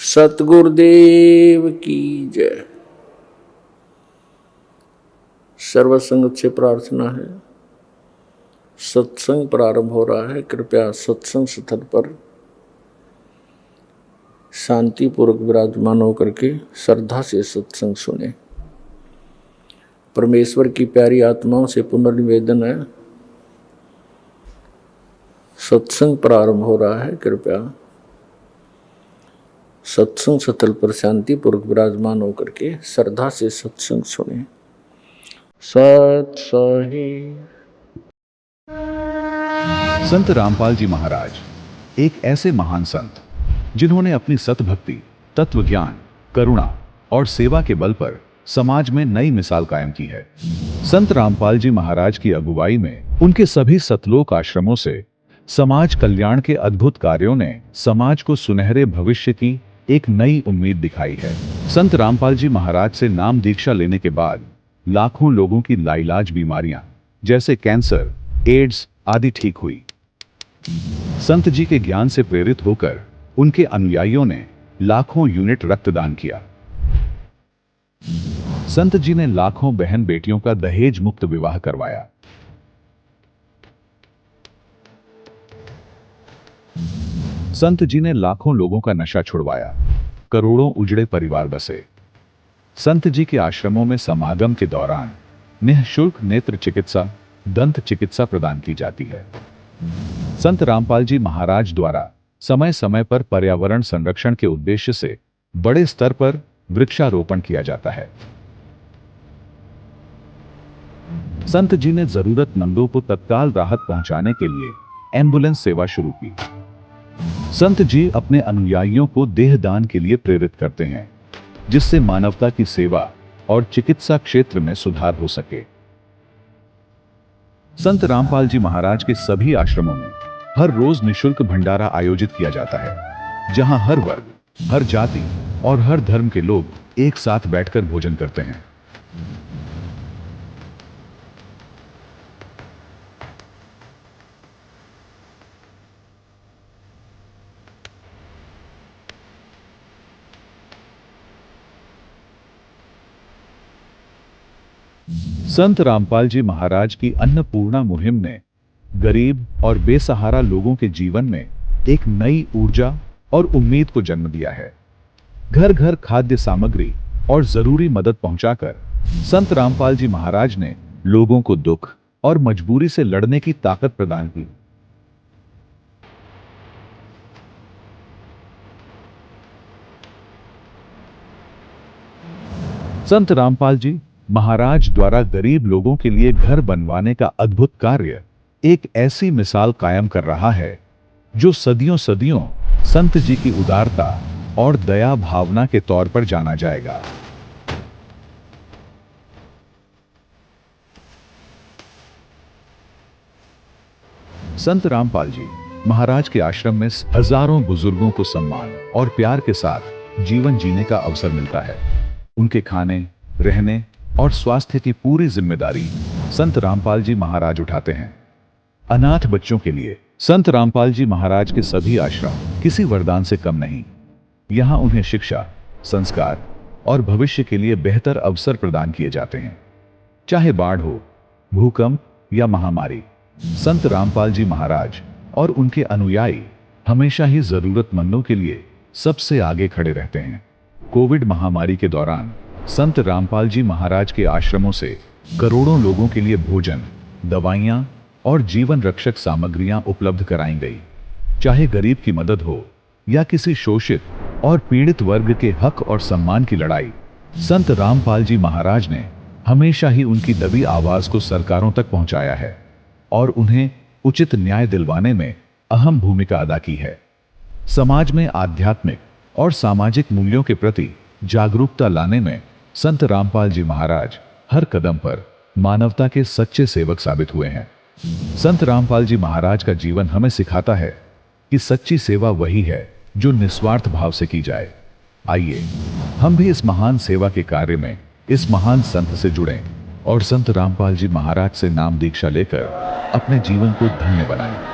सतगुरुदेव की जय। सर्वसंगत से प्रार्थना है, सत्संग प्रारंभ हो रहा है। कृपया सत्संग स्थल पर शांतिपूर्वक विराजमान होकर के श्रद्धा से सत्संग सुने। परमेश्वर की प्यारी आत्माओं से पुनर्निवेदन है, सत्संग प्रारंभ हो रहा है। कृपया सत्संग स्थल पर शांतिपूर्वक विराजमान होकर के श्रद्धा से सत्संग सुने। सत सही। संत रामपाल जी महाराज एक ऐसे महान संत जिन्होंने अपनी सतभक्ति, तत्व ज्ञान, करुणा और सेवा के बल पर समाज में नई मिसाल कायम की है। संत रामपाल जी महाराज की अगुवाई में उनके सभी सतलोक आश्रमों से समाज कल्याण के अद्भुत कार्यों ने समाज को सुनहरे भविष्य की एक नई उम्मीद दिखाई है। संत रामपाल जी महाराज से नाम दीक्षा लेने के बाद लाखों लोगों की लाइलाज बीमारियां जैसे कैंसर, एड्स आदि ठीक हुई। संत जी के ज्ञान से प्रेरित होकर उनके अनुयायियों ने लाखों यूनिट रक्तदान किया। संत जी ने लाखों बहन बेटियों का दहेज मुक्त विवाह करवाया। संत जी ने लाखों लोगों का नशा छुड़वाया, करोड़ों उजड़े परिवार बसे। संत जी के आश्रमों में समागम के दौरान निःशुल्क नेत्र चिकित्सा, दंत चिकित्सा प्रदान की जाती है। संत रामपाल जी महाराज द्वारा समय समय पर पर्यावरण संरक्षण के उद्देश्य से बड़े स्तर पर वृक्षारोपण किया जाता है। संत जी ने जरूरतमंदों को तत्काल राहत पहुंचाने के लिए एम्बुलेंस सेवा शुरू की। संत जी अपने अनुयायियों को देहदान के लिए प्रेरित करते हैं, जिससे मानवता की सेवा और चिकित्सा क्षेत्र में सुधार हो सके। संत रामपाल जी महाराज के सभी आश्रमों में हर रोज निःशुल्क भंडारा आयोजित किया जाता है, जहां हर वर्ग, हर जाति और हर धर्म के लोग एक साथ बैठकर भोजन करते हैं। संत रामपाल जी महाराज की अन्नपूर्णा मुहिम ने गरीब और बेसहारा लोगों के जीवन में एक नई ऊर्जा और उम्मीद को जन्म दिया है। घर घर खाद्य सामग्री और जरूरी मदद पहुंचाकर संत रामपाल जी महाराज ने लोगों को दुख और मजबूरी से लड़ने की ताकत प्रदान की। संत रामपाल जी महाराज द्वारा गरीब लोगों के लिए घर बनवाने का अद्भुत कार्य एक ऐसी मिसाल कायम कर रहा है जो सदियों सदियों संत जी की उदारता और दया भावना के तौर पर जाना जाएगा। संत रामपाल जी महाराज के आश्रम में हजारों बुजुर्गों को सम्मान और प्यार के साथ जीवन जीने का अवसर मिलता है। उनके खाने, रहने और स्वास्थ्य की पूरी जिम्मेदारी संत रामपाल जी महाराज उठाते हैं। अनाथ बच्चों के लिए संत रामपाल जी महाराज के सभी आश्रम किसी वरदान से कम नहीं। यहां उन्हें शिक्षा, संस्कार और भविष्य के लिए बेहतर अवसर प्रदान किए जाते हैं। चाहे बाढ़ हो, भूकंप या महामारी, संत रामपाल जी महाराज और उनके अनुयायी हमेशा ही जरूरतमंदों के लिए सबसे आगे खड़े रहते हैं। कोविड महामारी के दौरान संत रामपाल जी महाराज के आश्रमों से करोड़ों लोगों के लिए भोजन, दवाइयां और जीवन रक्षक सामग्रियां उपलब्ध कराई गई। चाहे गरीब की मदद हो या किसी शोषित और पीड़ित वर्ग के हक और सम्मान की लड़ाई, संत रामपाल जी महाराज ने हमेशा ही उनकी दबी आवाज को सरकारों तक पहुंचाया है और उन्हें उचित न्याय दिलवाने में अहम भूमिका अदा की है। समाज में आध्यात्मिक और सामाजिक मूल्यों के प्रति जागरूकता लाने में संत रामपाल जी महाराज हर कदम पर मानवता के सच्चे सेवक साबित हुए हैं। संत रामपाल जी महाराज का जीवन हमें सिखाता है कि सच्ची सेवा वही है जो निस्वार्थ भाव से की जाए। आइए हम भी इस महान सेवा के कार्य में इस महान संत से जुड़ें और संत रामपाल जी महाराज से नाम दीक्षा लेकर अपने जीवन को धन्य बनाएं।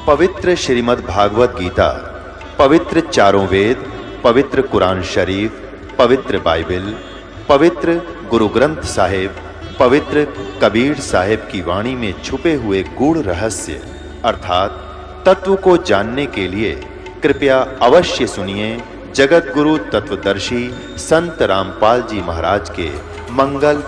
पवित्र श्रीमद् भागवत गीता, पवित्र चारों वेद, पवित्र कुरान शरीफ, पवित्र बाइबल, पवित्र गुरु ग्रंथ साहिब, पवित्र कबीर साहिब की वाणी में छुपे हुए गूढ़ रहस्य अर्थात तत्व को जानने के लिए कृपया अवश्य सुनिए जगत गुरु तत्वदर्शी संत रामपाल जी महाराज के मंगल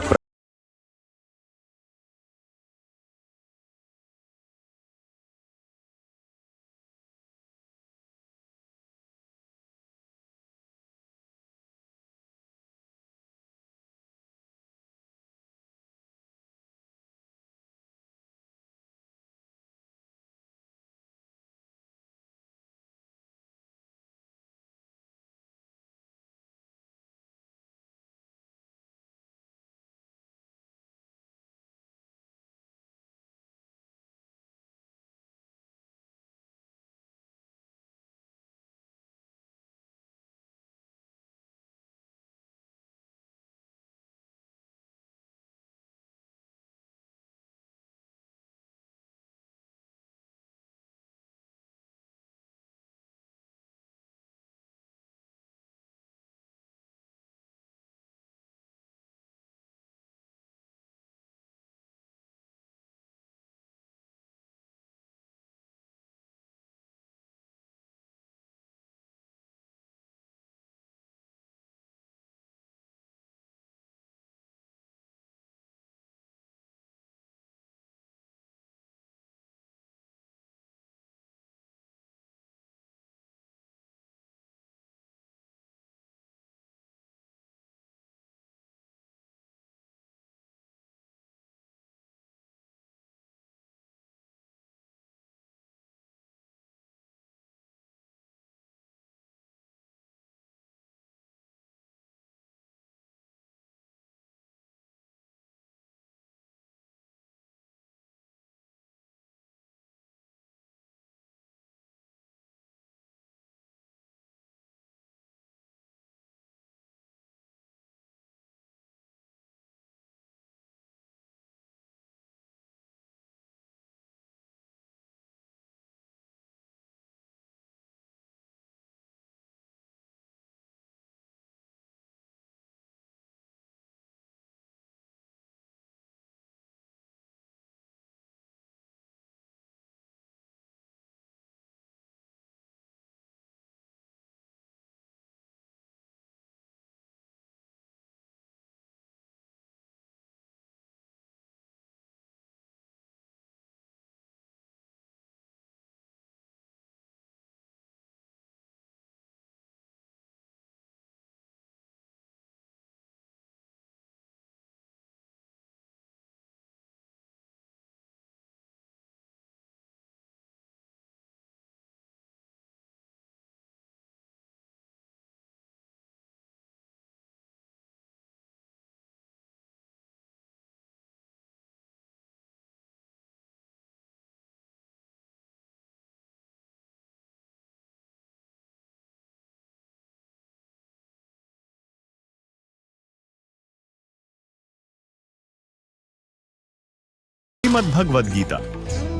श्रीमद् भगवद गीता,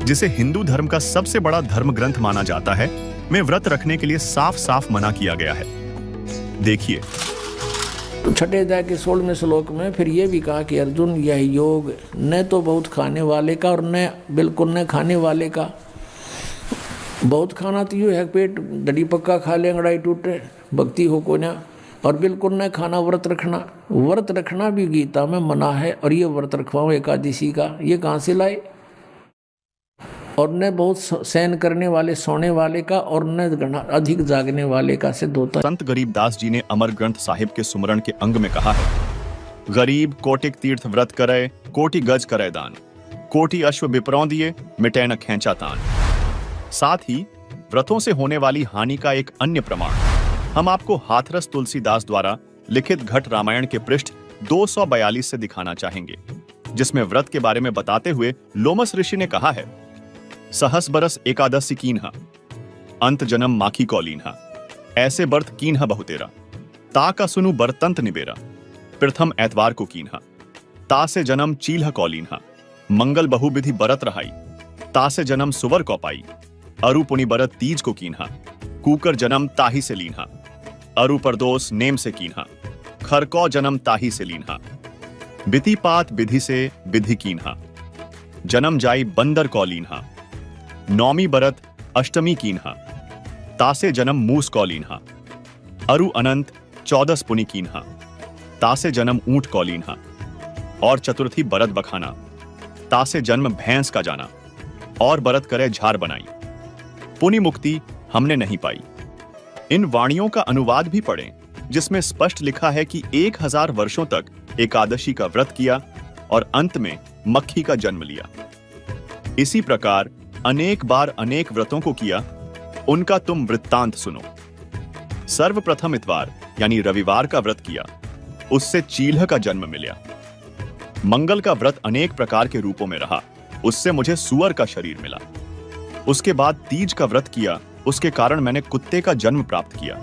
जिसे हिंदू धर्म का सबसे बड़ा धर्म ग्रंथ माना जाता है, में व्रत रखने के लिए साफ साफ मना किया गया है। देखिए, छठे अध्याय के 16वें श्लोक में फिर ये भी कहा कि अर्जुन, यह योग न तो बहुत खाने वाले का और न बिल्कुल न खाने वाले का। बहुत खाना तो यूँ है, पेट डडी पक्का खा ले, अंगड़ाई टूटे, भक्ति हो को ना। और बिल्कुल न खाना, व्रत रखना। व्रत रखना भी गीता में मना है। और ये व्रत रखवाओ एकादशी का, ये कहाँ से लाए? और न बहुत सहन करने वाले, सोने वाले का, और न अधिक जागने वाले का सिद्ध होता है। संत गरीबदास जी ने अमर ग्रंथ साहिब के सुमरण के अंग में कहा है, गरीब कोटिक तीर्थ व्रत करे, कोटि गज करे दान, कोटि अश्व विप्रौं दिए, मिटे न खेंचा तान। साथ ही व्रतों से होने वाली हानि का एक अन्य प्रमाण हम आपको हाथरस तुलसीदास द्वारा लिखित घट रामायण के पृष्ठ 242 से दिखाना चाहेंगे, जिसमें व्रत के बारे में बताते हुए लोमस ऋषि ने कहा है, सहस बरस एकादशी कीन्हा, अंत जन्म माखी कौलीन्हा, ऐसे बर्थ कीन्हा बहुतेरा, ता का सुनु बरतंत निबेरा, प्रथम एतवार को कीन्हा, ता से जन्म चील्ह कौलीन्हा, मंगल बहुविधि बरत रहाई, ता से जन्म सुवर कौपाई, अरु पुनि बरत तीज को कीन्हा, कूकर जन्म ताही से लीन्हा, अरु परदोस नेम से कीन्हा, खरकौ जन्म ताही से लीन्हा, बिति पात विधि से विधि कीन्हा, जन्म जाई बंदर कौ लीन्हा, नौमी बरत अष्टमी कीन्हा, तासे जन्म मूस कौ लीन्हा, अरु अनंत 14 पुनि कीन्हा, तासे जन्म ऊंट कौ लीन्हा, और चतुर्थी बरत बखाना, तासे जन्म भैंस का जाना, और बरत करे झार बनाई। पुनि मुक्ति हमने नहीं पाई। इन वाणियों का अनुवाद भी पढ़ें, जिसमें स्पष्ट लिखा है कि 1000 वर्षों तक एकादशी का व्रत किया और अंत में मक्खी का जन्म लिया। इसी प्रकार अनेक बार अनेक व्रतों को किया, उनका तुम वृत्तांत सुनो। सर्वप्रथम इतवार यानी रविवार का व्रत किया, उससे चील्ह का जन्म मिला। मंगल का व्रत अनेक प्रकार के रूपों में रहा, उससे मुझे सुअर का शरीर मिला। उसके बाद तीज का व्रत किया, उसके कारण मैंने कुत्ते का जन्म प्राप्त किया।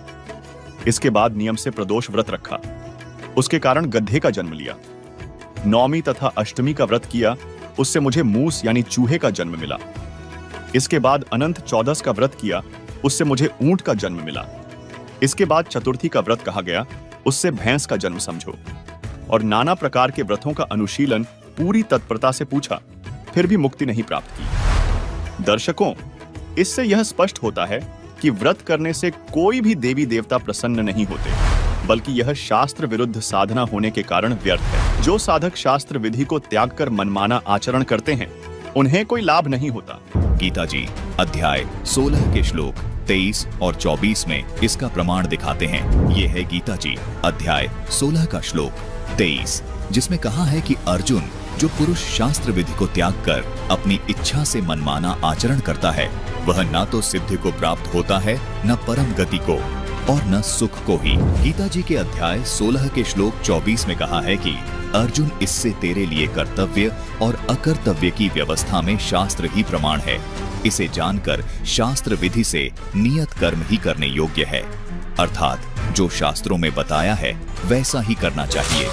इसके बाद नियम से प्रदोष व्रत रखा, उसके कारण गधे का जन्म लिया। नौमी तथा अष्टमी का व्रत किया, उससे मुझे मूस यानी चूहे का जन्म मिला। इसके बाद अनंत 14 का व्रत किया, उससे मुझे ऊंट का जन्म मिला। इसके बाद चतुर्थी का व्रत कहा गया, उससे भैंस का जन्म समझो। और नाना प्रकार के व्रतों का अनुशीलन पूरी तत्परता से पूछा, फिर भी मुक्ति नहीं प्राप्त की। दर्शकों, इससे यह स्पष्ट होता है कि व्रत करने से कोई भी देवी देवता प्रसन्न नहीं होते, बल्कि यह शास्त्र विरुद्ध साधना होने के कारण व्यर्थ है। जो साधक शास्त्र विधि को त्याग कर मनमाना आचरण करते हैं, उन्हें कोई लाभ नहीं होता। गीता जी अध्याय 16 के श्लोक 23 और 24 में इसका प्रमाण दिखाते हैं। ये है गीता जी अध्याय 16 का श्लोक 23, जिसमें कहा है कि अर्जुन, जो पुरुष शास्त्र विधि को त्याग कर अपनी इच्छा से मनमाना आचरण करता है, वह ना तो सिद्धि को प्राप्त होता है, न परम गति को, और न सुख को ही। गीता जी के अध्याय 16 के श्लोक 24 में कहा है कि अर्जुन, इससे तेरे लिए कर्तव्य और अकर्तव्य की व्यवस्था में शास्त्र ही प्रमाण है। इसे जानकर शास्त्र विधि से नियत कर्म ही करने योग्य है, अर्थात जो शास्त्रों में बताया है वैसा ही करना चाहिए।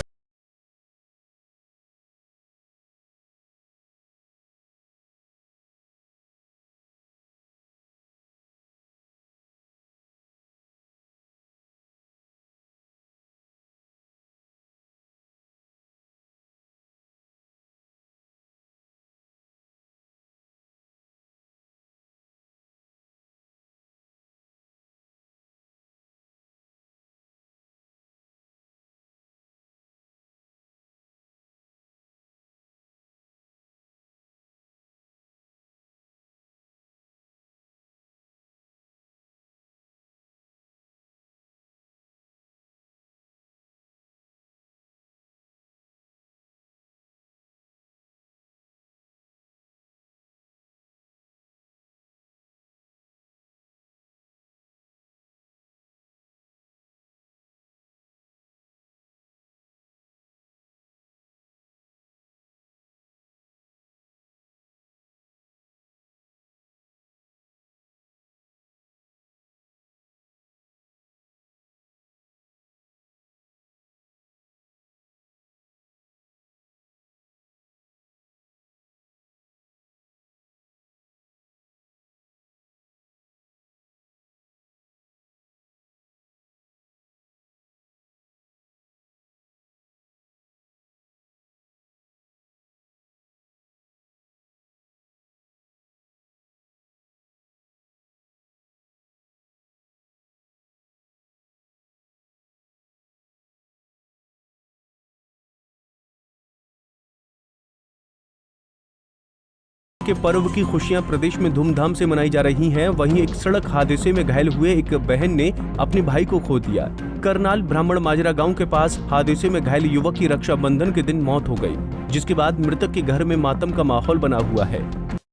के पर्व की खुशियां प्रदेश में धूमधाम से मनाई जा रही हैं। वहीं एक सड़क हादसे में घायल हुए एक बहन ने अपने भाई को खो दिया। करनाल ब्राह्मण माजरा गांव के पास हादसे में घायल युवक की रक्षाबंधन के दिन मौत हो गई, जिसके बाद मृतक के घर में मातम का माहौल बना हुआ है।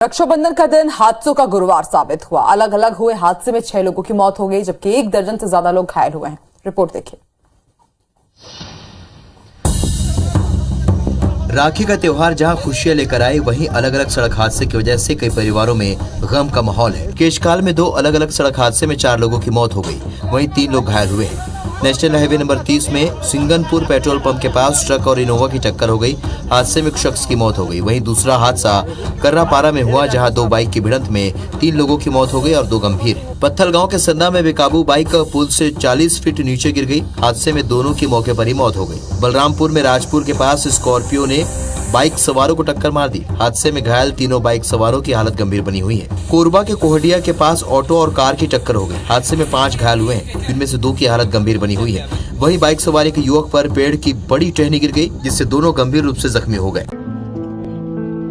रक्षाबंधन का दिन हादसों का गुरुवार साबित हुआ। अलग अलग हुए हादसे में 6 लोगों की मौत हो गई, जबकि 1 दर्जन से ज्यादा लोग घायल हुए हैं। रिपोर्ट देखिए। राखी का त्योहार जहां खुशियां लेकर आए, वहीं अलग अलग सड़क हादसे की वजह से कई परिवारों में गम का माहौल है। केशकाल में 2 अलग अलग सड़क हादसे में 4 लोगों की मौत हो गई, वहीं 3 लोग घायल हुए हैं। नेशनल हाईवे नंबर 30 में सिंगनपुर पेट्रोल पंप के पास ट्रक और इनोवा की टक्कर हो गई। हादसे में एक शख्स की मौत हो गई। वहीं दूसरा हादसा कर्रापारा में हुआ, जहां 2 बाइक की भिड़ंत में 3 लोगों की मौत हो गई और 2 गंभीर। पत्थल गांव के संदा में बेकाबू बाइक पुल से 40 फीट नीचे गिर गई। हादसे में दोनों की मौके पर ही मौत हो गई। बलरामपुर में राजपुर के पास स्कॉर्पियो ने बाइक सवारों को टक्कर मार दी। हादसे में घायल तीनों बाइक सवारों की हालत गंभीर बनी हुई है। कोरबा के कोहडिया के पास ऑटो और कार की टक्कर हो गई। हादसे में 5 घायल हुए हैं, जिनमें से 2 की हालत गंभीर बनी हुई है। वहीं बाइक सवारी के युवक पर पेड़ की बड़ी टहनी गिर गई, जिससे दोनों गंभीर रूप से जख्मी हो गए।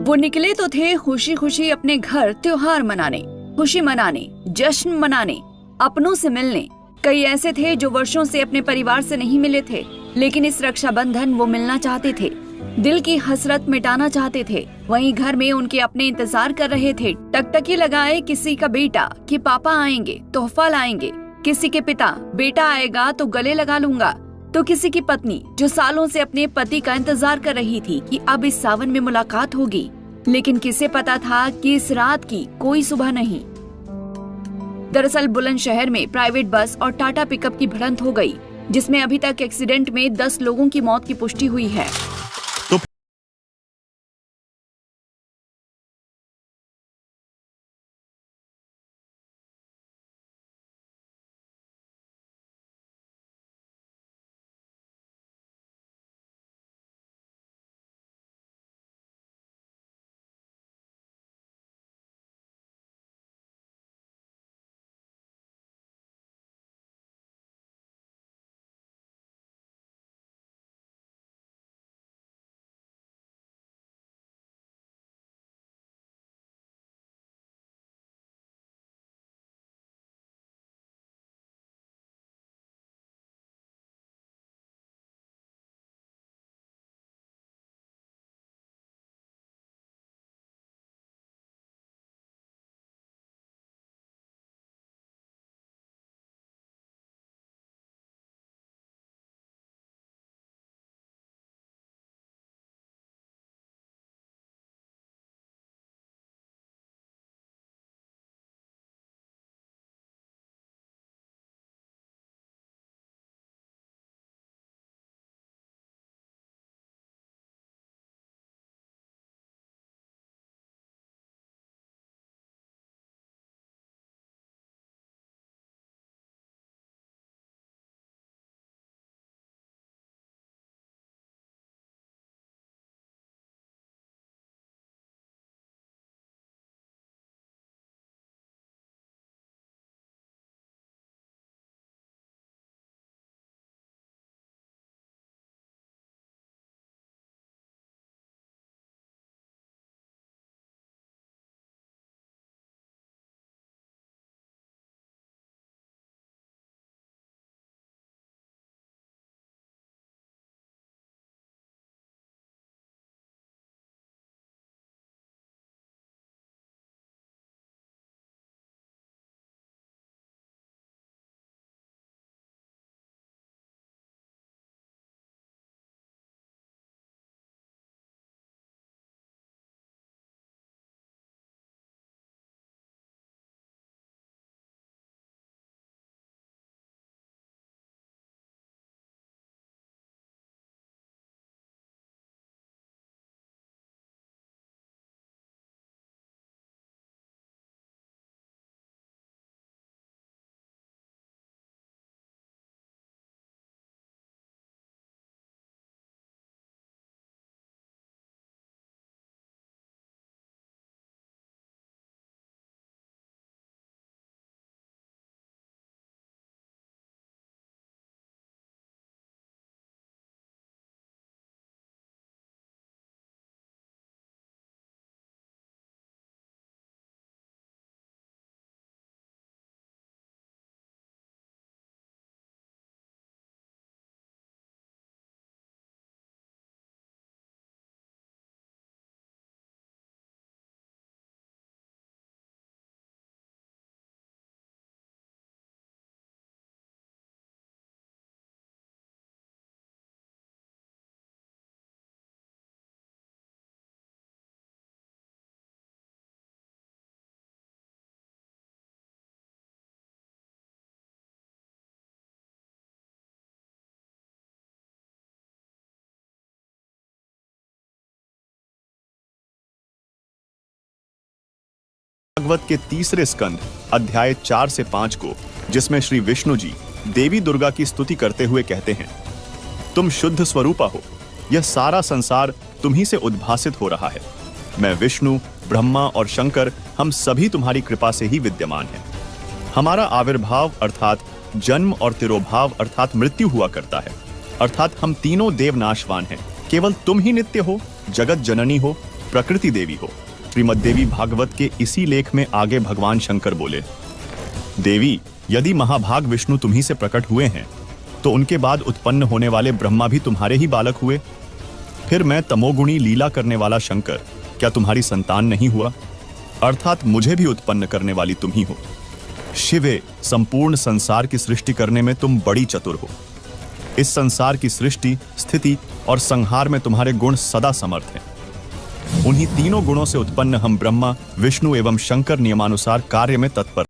वो निकले तो थे खुशी खुशी अपने घर त्योहार मनाने, खुशी मनाने, जश्न मनाने, अपनों से मिलने। कई ऐसे थे जो वर्षों से अपने परिवार से नहीं मिले थे, लेकिन इस रक्षाबंधन वो मिलना चाहते थे, दिल की हसरत मिटाना चाहते थे। वहीं घर में उनके अपने इंतजार कर रहे थे। टकटकी लगाए किसी का बेटा कि पापा आएंगे, तोहफा लाएंगे। किसी के पिता, बेटा आएगा तो गले लगा लूंगा। तो किसी की पत्नी जो सालों से अपने पति का इंतजार कर रही थी कि अब इस सावन में मुलाकात होगी, लेकिन किसे पता था कि इस रात की कोई सुबह नहीं। दरअसल बुलंदशहर में प्राइवेट बस और टाटा पिकअप की भिड़ंत हो गई, जिसमें अभी तक एक्सीडेंट में 10 लोगों की मौत की पुष्टि हुई है। भागवत के तीसरे स्कंद अध्याय 4 से 5 को, जिसमें श्री विष्णु जी देवी दुर्गा की स्तुति करते हुए कहते हैं, तुम शुद्ध स्वरूपा हो, यह सारा संसार तुम्ही से उद्भासित हो रहा है। मैं विष्णु, ब्रह्मा और शंकर हम सभी तुम्हारी कृपा से ही विद्यमान हैं। हमारा आविर्भाव अर्थात जन्म और तिरोभाव अर्थात मृत्यु हुआ करता है, अर्थात हम तीनों देव नाशवान हैं। केवल तुम ही नित्य हो, जगत जननी हो, प्रकृति देवी हो। श्रीमद् देवी भागवत के इसी लेख में आगे भगवान शंकर बोले, देवी, यदि महाभाग विष्णु तुम्ही से प्रकट हुए हैं तो उनके बाद उत्पन्न होने वाले ब्रह्मा भी तुम्हारे ही बालक हुए। फिर मैं तमोगुणी लीला करने वाला शंकर क्या तुम्हारी संतान नहीं हुआ? अर्थात मुझे भी उत्पन्न करने वाली तुम ही हो। शिवे, संपूर्ण संसार की सृष्टि करने में तुम बड़ी चतुर हो। इस संसार की सृष्टि, स्थिति और संहार में तुम्हारे गुण सदा समर्थ हैं। उन्हीं तीनों गुणों से उत्पन्न हम ब्रह्मा, विष्णु एवं शंकर नियमानुसार कार्य में तत्पर।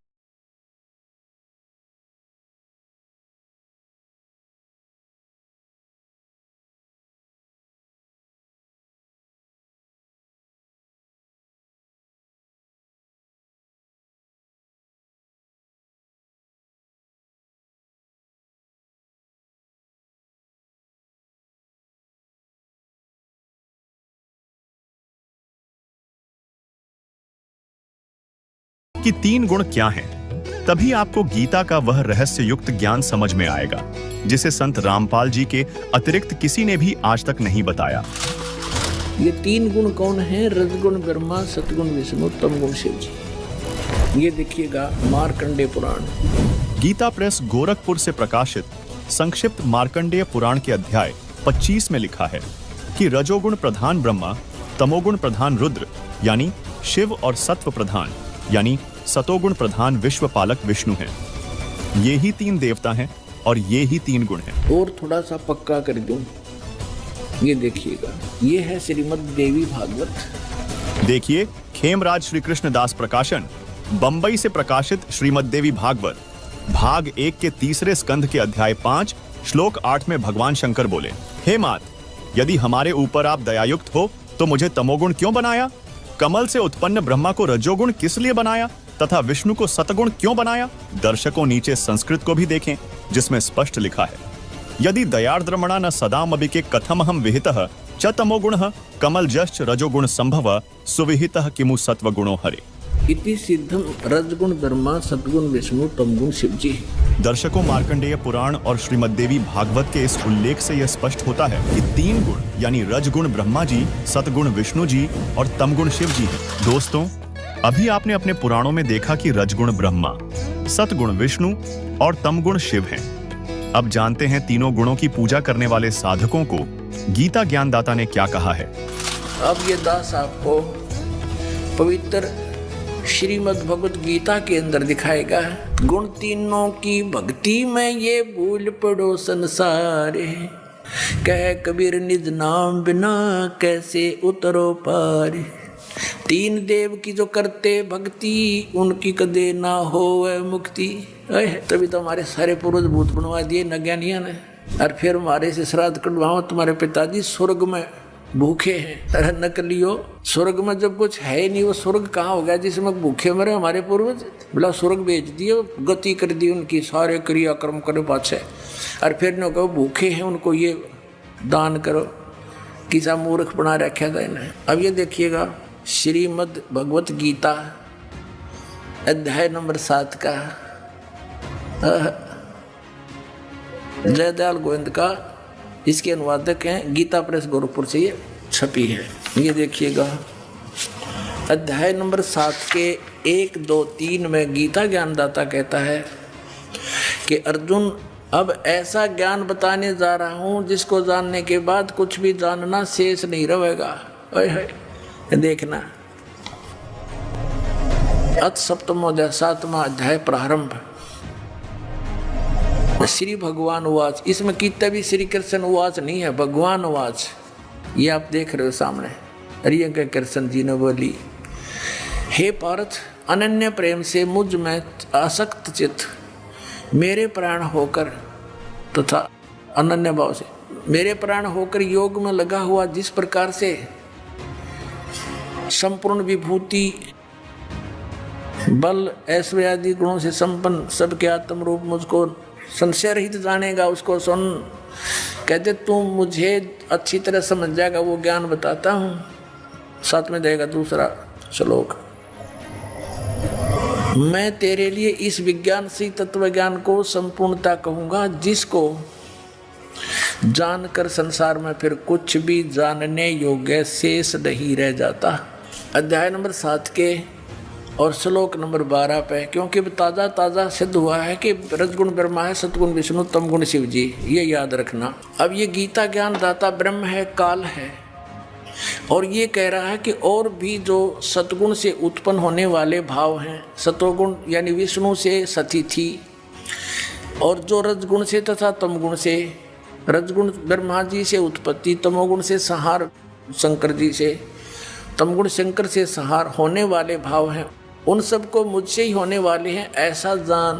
कि तीन गुण क्या हैं? तभी आपको गीता का वह रहस्य युक्त ज्ञान समझ में आएगा जिसे संत रामपाल जी के अतिरिक्त किसी ने भी आज तक नहीं बताया। ये तीन गुण कौन है? रजगुण ब्रह्मा, सतगुण विष्णु, तमगुण शिव जी। ये देखिएगा मार्कंडेय पुराण। गीता प्रेस गोरखपुर से प्रकाशित संक्षिप्त मार्कंडेय पुराण के अध्याय 25 में लिखा है कि रजोगुण प्रधान ब्रह्मा, तमोगुण प्रधान रुद्र यानी शिव और सत्व प्रधान यानी सतोगुण प्रधान विश्वपालक विष्णु हैं। ये ही तीन देवता हैं और ये ही तीन गुण हैं। और थोड़ा सा पक्का कर दूं, ये देखिएगा, ये है श्रीमद् देवी भागवत। देखिए, खेमराज श्री कृष्ण दास प्रकाशन, बंबई से प्रकाशित श्रीमद् देवी भागवत भाग 1 के तीसरे स्कंध के अध्याय 5 श्लोक 8 में भगवान शंकर बोले, हे मात, यदि हमारे ऊपर आप दयायुक्त हो तो मुझे तमोगुण क्यों बनाया? कमल से उत्पन्न ब्रह्मा को रजोगुण किस लिए बनाया तथा विष्णु को सतगुण क्यों बनाया? दर्शकों नीचे संस्कृत को भी देखें, जिसमें स्पष्ट लिखा है, यदि दयार्द्रमणा न सदामपि के कथमहं विहितः च तमोगुणः कमल जश्च रजोगुण संभव सुविहितः किमु सत्वगुणो हरे। इति सिद्धम रजगुण ब्रह्मा, सतगुण विष्णु, तमगुण शिव जी। दर्शकों, मार्कंडेय पुराण और श्रीमद् देवी भागवत के इस उल्लेख से यह स्पष्ट होता है कि तीन गुण यानी रजगुण ब्रह्मा जी, सतगुण विष्णु जी और तमगुण शिव जी हैं। दोस्तों, अभी आपने अपने पुराणों में देखा कि रजगुण ब्रह्मा, सतगुण विष्णु और तमगुण शिव हैं। अब जानते हैं तीनों गुणों की पूजा करने वाले साधकों को गीता ज्ञानदाता ने क्या कहा है। अब ये दास आपको पवित्र श्रीमद् भगवत गीता के अंदर दिखाएगा। गुण तीनों की भक्ति में ये भूल पड़ो संसार, कह कबीर निज नाम बिना कैसे उतरो पार। तीन देव की जो करते भक्ति, उनकी कदे ना होवे मुक्ति। तभी तो हमारे सारे पूर्वज भूत बनवा दिए नज्ञानिया ने, और फिर हमारे से श्राद्ध कटवाओ, तुम्हारे पिताजी स्वर्ग में भूखे हैं। अरे नकलियो, स्वर्ग में जब कुछ है नहीं, वो स्वर्ग कहाँ हो गया जिसमें भूखे मरे हमारे पूर्वज? बोला स्वर्ग भेज दिए, गति कर दी उनकी, सारे क्रियाक्रम करे पाछे, और फिर न कहो भूखे हैं उनको ये दान करो। किसा मूर्ख बना रखा था इन्हें। अब ये देखिएगा, श्रीमद् भगवत गीता अध्याय नंबर 7 का जयदयाल गोविंद का, इसके अनुवादक हैं, गीता प्रेस गोरखपुर से ये छपी है। ये देखिएगा, अध्याय नंबर 7 के 1, 2, 3 में गीता ज्ञानदाता कहता है कि अर्जुन, अब ऐसा ज्ञान बताने जा रहा हूँ जिसको जानने के बाद कुछ भी जानना शेष नहीं रहेगा। देखना, अथ सप्तमोऽध्याय 7वां अध्याय प्रारंभ। श्री भगवान उवाच, इसमें कितना भी श्री कृष्ण उवाच नहीं है, भगवान उवाच। ये आप देख रहे हो सामने। अरे के कृष्ण जी ने बोली, हे पार्थ, अनन्य प्रेम से मुझ में आसक्त चित्त मेरे प्राण होकर तथा अनन्य भाव से मेरे प्राण होकर योग में लगा हुआ, जिस प्रकार से संपूर्ण विभूति बल ऐश्वर्य आदि गुणों से संपन्न सबके आत्म रूप मुझको संशय रहित जानेगा, उसको सुन। कहते तू मुझे अच्छी तरह समझ जाएगा, वो ज्ञान बताता हूँ। साथ में देगा दूसरा श्लोक, मैं तेरे लिए इस विज्ञान से तत्व ज्ञान को संपूर्णता कहूँगा, जिसको जानकर संसार में फिर कुछ भी जानने योग्य शेष नहीं रह जाता। अध्याय नंबर 7 के और श्लोक नंबर 12 पे, क्योंकि ताज़ा ताज़ा सिद्ध हुआ है कि रजगुण ब्रह्मा है, सतगुण विष्णु, तमगुण शिव जी, ये याद रखना। अब ये गीता ज्ञान दाता ब्रह्म है, काल है, और ये कह रहा है कि और भी जो सतगुण से उत्पन्न होने वाले भाव हैं, सतोगुण यानी विष्णु से सतिथि, और जो रजगुण से तथा तमगुण से, रजगुण ब्रह्मा जी से उत्पत्ति, तमोगुण से संहार शंकर जी से, तमगुण शंकर से संहार होने वाले भाव हैं, उन सबको मुझसे ही होने वाले हैं ऐसा जान,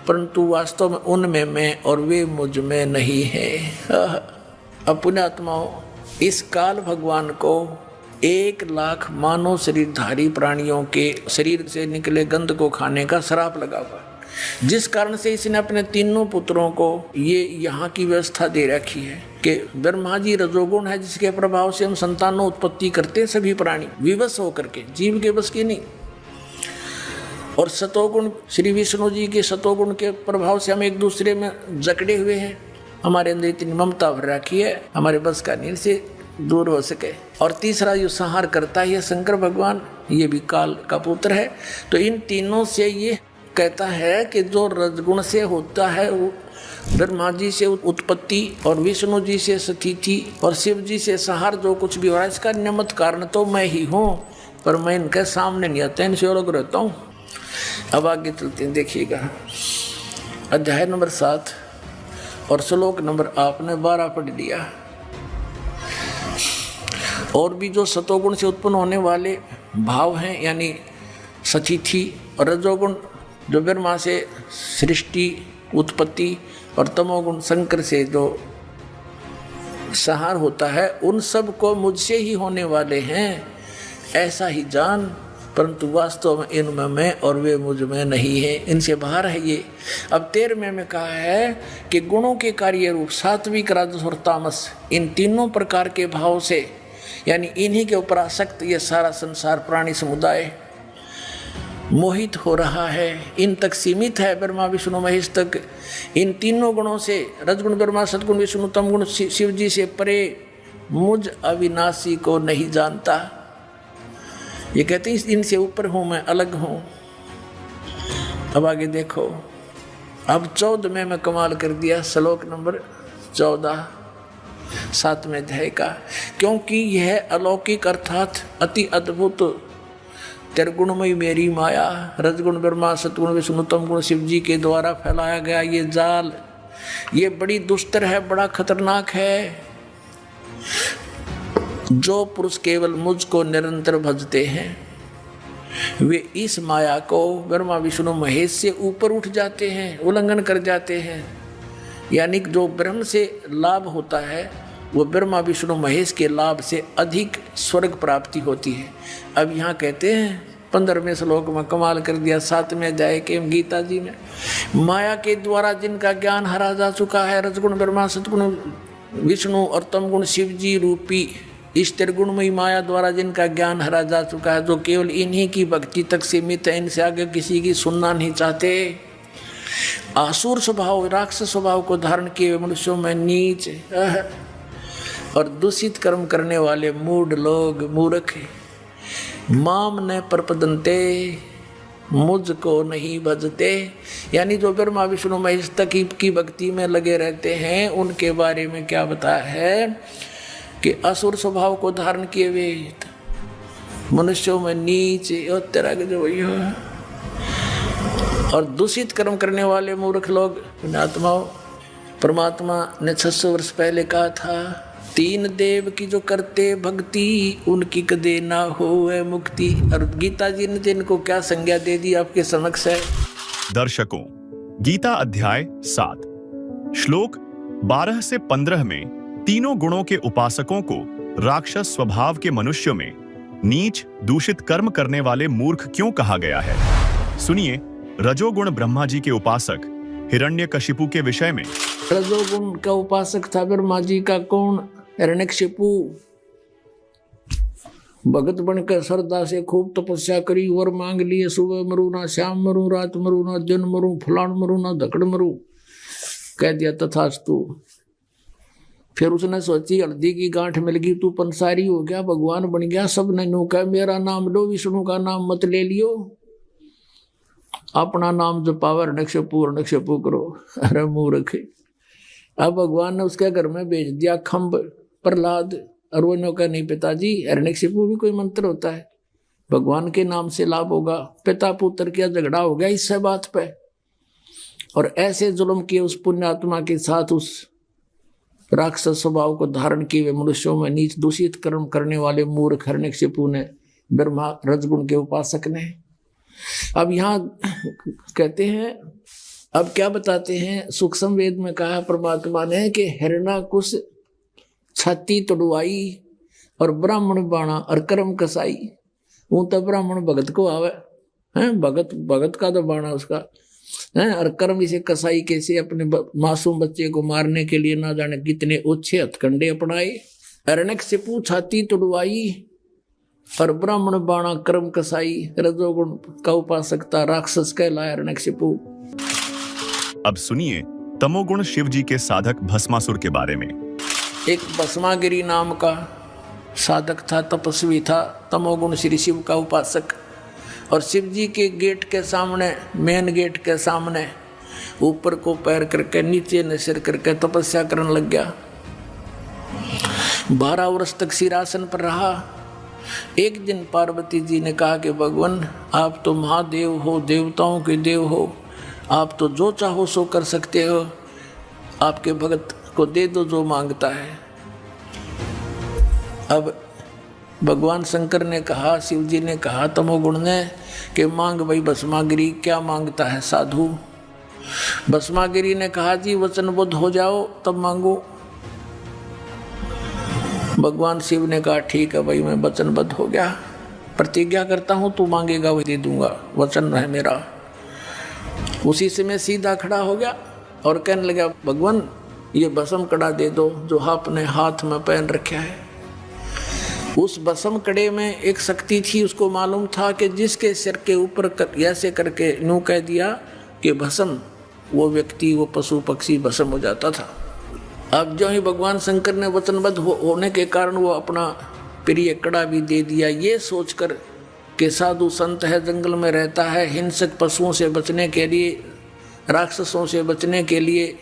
परंतु वास्तव में उनमें मैं और वे मुझ में नहीं है। अब पुण्यात्माओं, इस काल भगवान को 1,00,000 मानव शरीरधारी प्राणियों के शरीर से निकले गंध को खाने का श्राप लगा हुआ है, जिस कारण से इसने अपने तीनों पुत्रों को ये यहाँ की व्यवस्था दे रखी है कि ब्रह्मा जी रजोगुण है, जिसके प्रभाव से हम संतानों उत्पत्ति करते हैं सभी प्राणी विवश होकर के, जीव के बस की नहीं। और सतोगुण श्री विष्णु जी के सतोगुण के प्रभाव से हम एक दूसरे में जकड़े हुए हैं, हमारे अंदर इतनी ममता भर रखी है, हमारे बस का नहीं से दूर हो सके। और तीसरा जो संहार करता है शंकर भगवान, ये भी काल का पुत्र है। तो इन तीनों से ये कहता है कि जो रजगुण से होता है वो ब्रह्मा जी से उत्पत्ति और विष्णु जी से स्थिति और शिव जी से संहार जो कुछ भी हो रहा है, इसका निमित्त कारण तो मैं ही हूँ, पर मैं इनके सामने नहीं आता, इनसे अलग रहता हूँ। अब आगे चलते हैं, देखिएगा अध्याय नंबर 7 और श्लोक नंबर आपने 12 पढ़ लिया। और भी जो सतोगुण से उत्पन्न होने वाले भाव हैं, यानी सतिथि, और रजोगुण जो ब्रह्मा से सृष्टि उत्पत्ति और तमोगुण शंकर से जो संहार होता है, उन सब को मुझसे ही होने वाले हैं ऐसा ही जान, परंतु वास्तव में इनमें मैं और वे मुझ में नहीं है, इनसे बाहर है ये। अब 13वें में कहा है कि गुणों के कार्य रूप सात्विक, राजस और तामस, इन तीनों प्रकार के भाव से, यानी इन्हीं के ऊपर आसक्त ये सारा संसार प्राणी समुदाय मोहित हो रहा है, इन तक सीमित है, ब्रह्मा विष्णु महेश तक। इन तीनों गुणों से, रजगुण ब्रह्मा, सतगुण विष्णु, तमगुण शिव जी से परे मुझ अविनाशी को नहीं जानता। ये कहते हैं इनसे ऊपर हूँ मैं, अलग हूँ। अब आगे देखो, अब 14वें में कमाल कर दिया, श्लोक नंबर 14 7वें अध्याय का, क्योंकि यह अलौकिक अर्थात अति अद्भुत त्रिगुणमयी मेरी माया, रजगुण ब्रह्मा, सतगुण विष्णु, तमगुण शिव जी के द्वारा फैलाया गया ये जाल, ये बड़ी दुष्टर है, बड़ा खतरनाक है। जो पुरुष केवल मुझको निरंतर भजते हैं, वे इस माया को ब्रह्मा विष्णु महेश से ऊपर उठ जाते हैं, उल्लंघन कर जाते हैं। यानी जो ब्रह्म से लाभ होता है, वो ब्रह्मा विष्णु महेश के लाभ से अधिक स्वर्ग प्राप्ति होती है। अब यहाँ कहते हैं 15वें श्लोक में कमाल कर दिया, 7वें अध्याय के गीता जी ने, माया के द्वारा जिनका ज्ञान हरा जा चुका है, रजगुण ब्रह्मा, सतगुण विष्णु और तमगुण शिव जी रूपी इस त्रिगुणमयी माया द्वारा जिनका ज्ञान हरा जा चुका है, जो केवल इन्हीं की भक्ति तक सीमित है, इनसे आगे किसी की सुनना नहीं चाहते, आसुर स्वभाव, राक्षस स्वभाव को धारण किए मनुष्यों में नीच और दूषित कर्म करने वाले मूढ़ लोग, मूर्ख, माम न प्रपदन्ते, मुझको नहीं भजते, यानी जो ब्रह्मा विष्णु महेश तक की भक्ति में लगे रहते हैं, उनके बारे में क्या बताया है कि असुर स्वभाव को धारण किए हुए मनुष्यों में नीच और तरह के जो वही हो, और दूषित कर्म करने वाले मूर्ख लोग। पुण्यात्माओं, परमात्मा ने 600 वर्ष पहले कहा था, 3 देव की जो करते भक्ति, उनकी कदे ना होवे मुक्ति। और गीता जी ने इनको क्या संज्ञा दे दी आपके समक्ष है। दर्शकों, गीता अध्याय 7 श्लोक 12 से 15 में तीनों गुणों के उपासकों को राक्षस स्वभाव के मनुष्यों में नीच दूषित कर्म करने वाले मूर्ख क्यों कहा गया है? सुनिए रजोगुण ब्रह्मा जी के उपासक हिरण्यकशिपु के विषय में। रजोगुण का उपासक था ब्रह्मा जी का कौन? हिरण्यकशिपु। भगत बनकर श्रद्धा से खूब तपस्या करी, वर मांग लिए, सुबह मरू ना, शाम मरू, रात मरू ना, दिन मरू, फलान मरू ना, धकड़ मरू। कह दिया तथास्तु। फिर उसने सोची हल्दी की गांठ मिल गई, तू पंसारी हो गया, भगवान बन गया। सब ने नो कहा मेरा नाम लो, विष्णु का नाम मत ले लियो, अपना नाम जपावा, हिरण्यकशिपु करो। अरे मूर्ख। अब भगवान ने उसके घर में भेज दिया खम्ब प्रहलाद, और वो नो कहा नहीं पिताजी, हिरण्यकशिपु भी कोई मंत्र होता है, भगवान के नाम से लाभ होगा। पिता पुत्र का झगड़ा हो गया इससे बात पे, और ऐसे जुल्म किए उस पुण्यात्मा के साथ, उस राक्षस स्वभाव को धारण किए हुए मनुष्यों में नीच दूषित कर्म करने वाले मूर्ख हिरण्यकशिपु ने, ब्रह्मा रजगुण के उपासक ने। अब यहाँ कहते हैं, अब क्या बताते हैं, सूक्ष्म वेद में कहा परमात्मा ने कि हिरण्यकुश छाती तोड़वाई और ब्राह्मण बाणा और कर्म कसाई। वो तो ब्राह्मण भगत को आवे हैं, भगत का तो बाणा उसका है, और कर्म इसे कसाई कैसे अपने मासूम बच्चे को मारने के लिए ना जाने कितने ओछे हथकंडे अपनाए। हिरण्यकशिपु छाती तोड़वाई और ब्राह्मण बाणा कर्म कसाई। रजोगुण का उपासकता राक्षस कहलाया हिरण्यकशिपु। अब सुनिए तमोगुण शिव जी के साधक भस्मासुर के बारे में। एक भस्मागिरी नाम का साधक था, तपस्वी था, तमोगुण श्री शिव का उपासक। और शिव जी के गेट के सामने, मेन गेट के सामने ऊपर को पैर करके नीचे ने सिर करके तपस्या करने लग गया। 12 वर्ष तक सिरासन पर रहा। एक दिन पार्वती जी ने कहा कि भगवान आप तो महादेव हो, देवताओं के देव हो, आप तो जो चाहो सो कर सकते हो, आपके भगत को दे दो जो मांगता है। अब भगवान शंकर ने कहा, शिव जी ने कहा तमोगुण ने कि मांग भाई भस्मागिरी, क्या मांगता है साधु? भस्मागिरी ने कहा जी वचनबद्ध हो जाओ तब मांगो। भगवान शिव ने कहा ठीक है भाई, मैं वचनबद्ध हो गया, प्रतिज्ञा करता हूं तू मांगेगा वही दे दूंगा, वचन है मेरा। उसी से मैं सीधा खड़ा हो गया और कहने लगा भगवान ये भस्म कड़ा दे दो जो आपने हाथ में पहन रखा है। उस भस्म कड़े में एक शक्ति थी, उसको मालूम था कि जिसके सिर के ऊपर ऐसे करके यूं कह दिया कि भस्म, वो व्यक्ति, वो पशु पक्षी भस्म हो जाता था। अब जो ही भगवान शंकर ने वचनबद्ध होने के कारण वो अपना प्रिय कड़ा भी दे दिया, ये सोचकर कि साधु संत है, जंगल में रहता है, हिंसक पशुओं से बचने के लिए, राक्षसों से बचने के लिए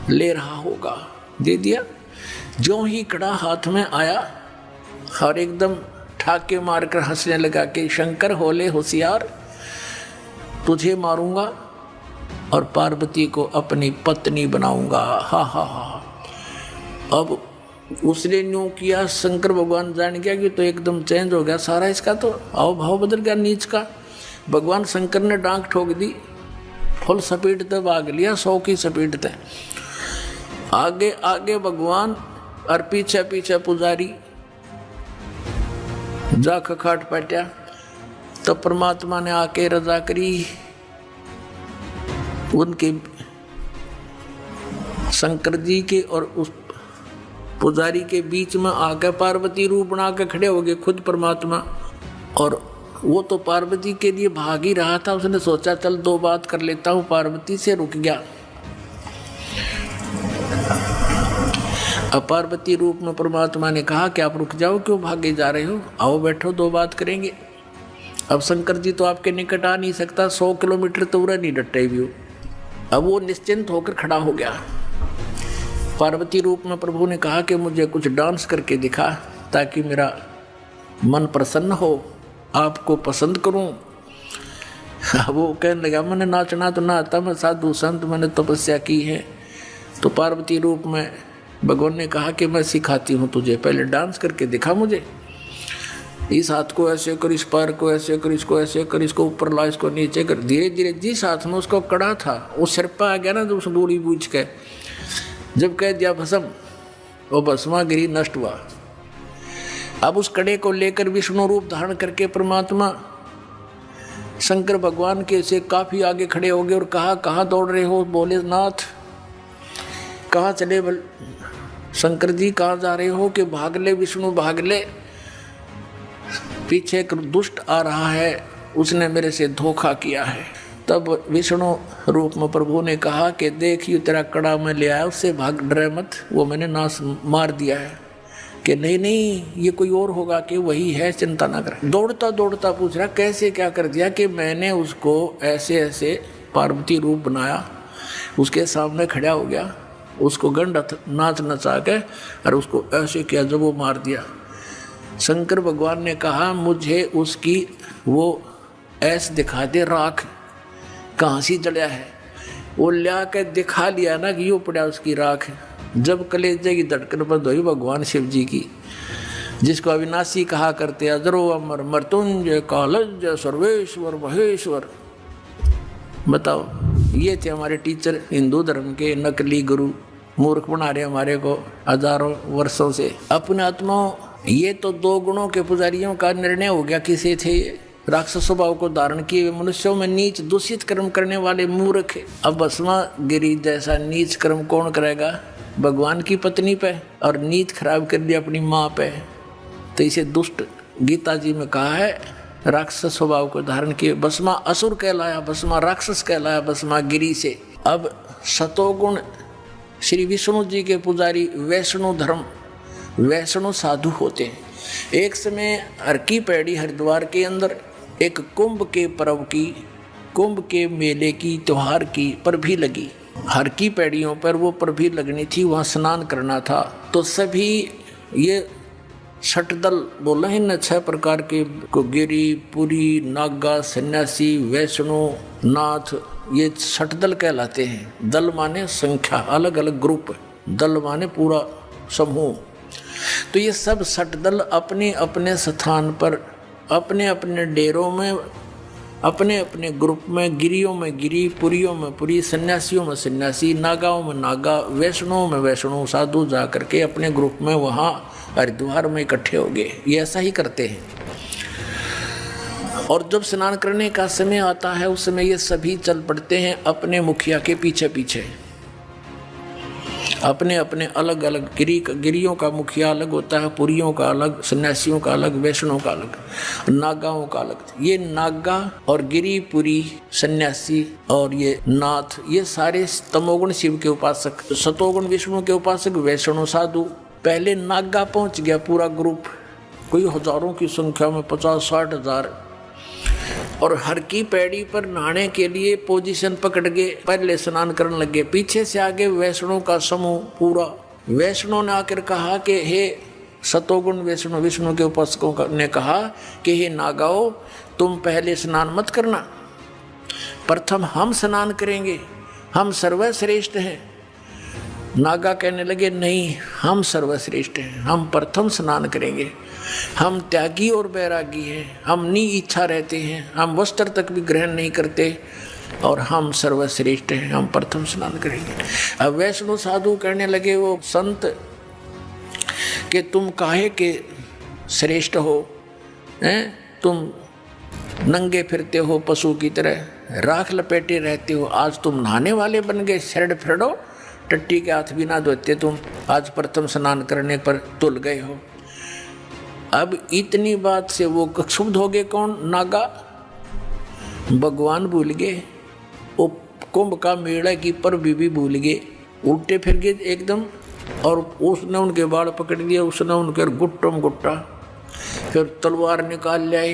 ले रहा होगा, दे दिया। जो ही कड़ा हाथ में आया और एकदम ठाके मारकर हंसने लगा कि शंकर होले होशियार, तुझे मारूंगा और पार्वती को अपनी पत्नी बनाऊंगा। हा हा हा। अब उसने न्यू किया, शंकर भगवान जान गया कि तो एकदम चेंज हो गया सारा, इसका तो आओ भाव बदल गया नीच का। भगवान शंकर ने डांक ठोक दी, फुल स्पीड तक भाग लिया, 100 की स्पीड तक। आगे आगे भगवान और पीछे पीछे पुजारी जा खखाट पटा। तो परमात्मा ने आके रजा करी, उनके शंकर जी के और उस पुजारी के बीच में आकर पार्वती रूप बना के खड़े हो गए खुद परमात्मा। और वो तो पार्वती के लिए भाग ही रहा था, उसने सोचा चल 2 बात कर लेता हूँ, पार्वती से रुक गया। अब पार्वती रूप में परमात्मा ने कहा कि आप रुक जाओ, क्यों भागे जा रहे हो, आओ बैठो 2 बात करेंगे। अब शंकर जी तो आपके निकट आ नहीं सकता, 100 किलोमीटर तो उड़ा नहीं डटे भी हो। अब वो निश्चिंत होकर खड़ा हो गया। पार्वती रूप में प्रभु ने कहा कि मुझे कुछ डांस करके दिखा ताकि मेरा मन प्रसन्न हो, आपको पसंद करूं। वो कहने लगा मैंने नाचना तो ना आता, मैं साधु संत, मैंने तपस्या की है। तो पार्वती रूप में भगवान ने कहा कि मैं सिखाती हूँ तुझे, पहले डांस करके दिखा मुझे। इस हाथ को ऐसे कर, इस पैर को ऐसे कर, इसको ऐसे कर, इसको ऊपर ला, इसको नीचे कर। धीरे धीरे जिस हाथ में उसको कड़ा था वो सिर पर आ गया ना, तो उस डोरी बूझ के जब कह दिया भस्म, वो भस्मा गिरी नष्ट हुआ। अब उस कड़े को लेकर विष्णु रूप धारण करके परमात्मा शंकर भगवान के से काफी आगे खड़े हो गए और कहा, कहाँ दौड़ रहे हो? बोले, नाथ कहाँ चले? शंकर जी कहाँ जा रहे हो? कि भाग ले विष्णु, भाग ले, पीछे एक दुष्ट आ रहा है, उसने मेरे से धोखा किया है। तब विष्णु रूप में प्रभु ने कहा कि देख, ये तेरा कड़ा में ले आया, उससे भाग, डरे मत, वो मैंने नाश मार दिया है। कि नहीं नहीं, ये कोई और होगा, कि वही है, चिंता ना कर। दौड़ता दौड़ता पूछ रहा, कैसे क्या कर दिया? कि मैंने उसको ऐसे ऐसे पार्वती रूप बनाया, उसके सामने खड़ा हो गया, उसको गंड नाच नचा के और उसको ऐसे किया, जब वो मार दिया। शंकर भगवान ने कहा, मुझे उसकी वो ऐस दिखा दे, राख कहाँ सी जड़िया है। वो लिया के दिखा लिया ना कि यूँ पड़ा उसकी राख। जब कलेजे की धड़कन बंद हुई भगवान शिव जी की, जिसको अविनाशी कहा करते, अजरो अमर मृत्युंजय कालज सर्वेश्वर महेश्वर। बताओ, ये थे हमारे टीचर हिंदू धर्म के, नकली गुरु, मूर्ख बना रहे हमारे को हजारों वर्षों से। अपने आत्माओं, ये तो 2 गुणों के पुजारियों का निर्णय हो गया। किसे थे? राक्षस स्वभाव को धारण किए मनुष्यों में नीच दूषित कर्म करने वाले मूर्ख। अब भस्मा गिरी जैसा नीच कर्म कौन करेगा? भगवान की पत्नी पे, और नीच खराब कर दिया अपनी माँ पे। तो इसे दुष्ट गीता जी में कहा है, राक्षस स्वभाव को धारण किए। भस्मा असुर कहलाया, भस्मा राक्षस कहलाया, भस्मा गिरी से। अब सतोगुण श्री विष्णु जी के पुजारी वैष्णो धर्म, वैष्णो साधु होते हैं। एक समय हर की पैड़ी हरिद्वार के अंदर एक कुंभ के पर्व की, कुंभ के मेले की, त्योहार की परभी लगी। हर की पैड़ियों पर वो परभी लगनी थी, वहाँ स्नान करना था। तो सभी ये षटदल बोला है न, 6 प्रकार के, गिरी, पुरी, नागा, सन्यासी, वैष्णो, नाथ, ये षटदल कहलाते हैं। दल माने संख्या, अलग अलग ग्रुप, दल माने पूरा समूह। तो ये सब षटदल अपने अपने स्थान पर, अपने अपने डेरों में, अपने अपने ग्रुप में, गिरियों में गिरी, पुरियों में पुरी, सन्यासियों में सन्यासी, नागाओं में नागा, वैष्णों में वैष्णो साधु जा करके अपने ग्रुप में वहाँ हरिद्वार में इकट्ठे हो गए। ये ऐसा ही करते हैं। और जब स्नान करने का समय आता है, उस समय ये सभी चल पड़ते हैं अपने मुखिया के पीछे पीछे। अपने अपने अलग अलग गिरियों का मुखिया अलग होता है, पुरियों का अलग, सन्यासियों का अलग, वैष्णों का अलग, नागाओं का अलग। ये नागा और गिरी, पुरी, सन्यासी और ये नाथ, ये सारे तमोगुण शिव के उपासक, सतोगुण विष्णु के उपासक, वैष्णो साधु। पहले नागा पहुंच गया पूरा ग्रुप, कोई हजारों की संख्या में, 50-60 हजार। और हर की पैड़ी पर नहाने के लिए पोजीशन पकड़ के पहले स्नान करने लगे। पीछे से आगे वैष्णो का समूह पूरा। वैष्णो ने आकर कहा कि हे सतोगुण वैष्णो, विष्णु के उपासकों ने कहा कि हे नागाओ, तुम पहले स्नान मत करना, प्रथम हम स्नान करेंगे, हम सर्वश्रेष्ठ हैं। नागा कहने लगे, नहीं, हम सर्वश्रेष्ठ हैं, हम प्रथम स्नान करेंगे, हम त्यागी और बैरागी हैं, हम नी इच्छा रहते हैं, हम वस्त्र तक भी ग्रहण नहीं करते, और हम सर्वश्रेष्ठ हैं, हम प्रथम स्नान करेंगे। अब वैष्णो साधु कहने लगे, वो संत, कि तुम काहे के श्रेष्ठ हो, हैं? तुम नंगे फिरते हो पशु की तरह, राख लपेटे रहते हो, आज तुम नहाने वाले बन गए, शरण फिरो, टट्टी के हाथ भी ना धोते तुम, आज प्रथम स्नान करने पर तुल गए हो। अब इतनी बात से वो क्षुब्ध हो गए। कौन? नागा। भगवान भूल गए, वो कुंभ का मेला की पर भी भूल गए, उल्टे फिर गए एकदम। और उसने उनके बाल पकड़ लिए, उसने उनके गुट्टम गुट्टा, फिर तलवार निकाल लाए,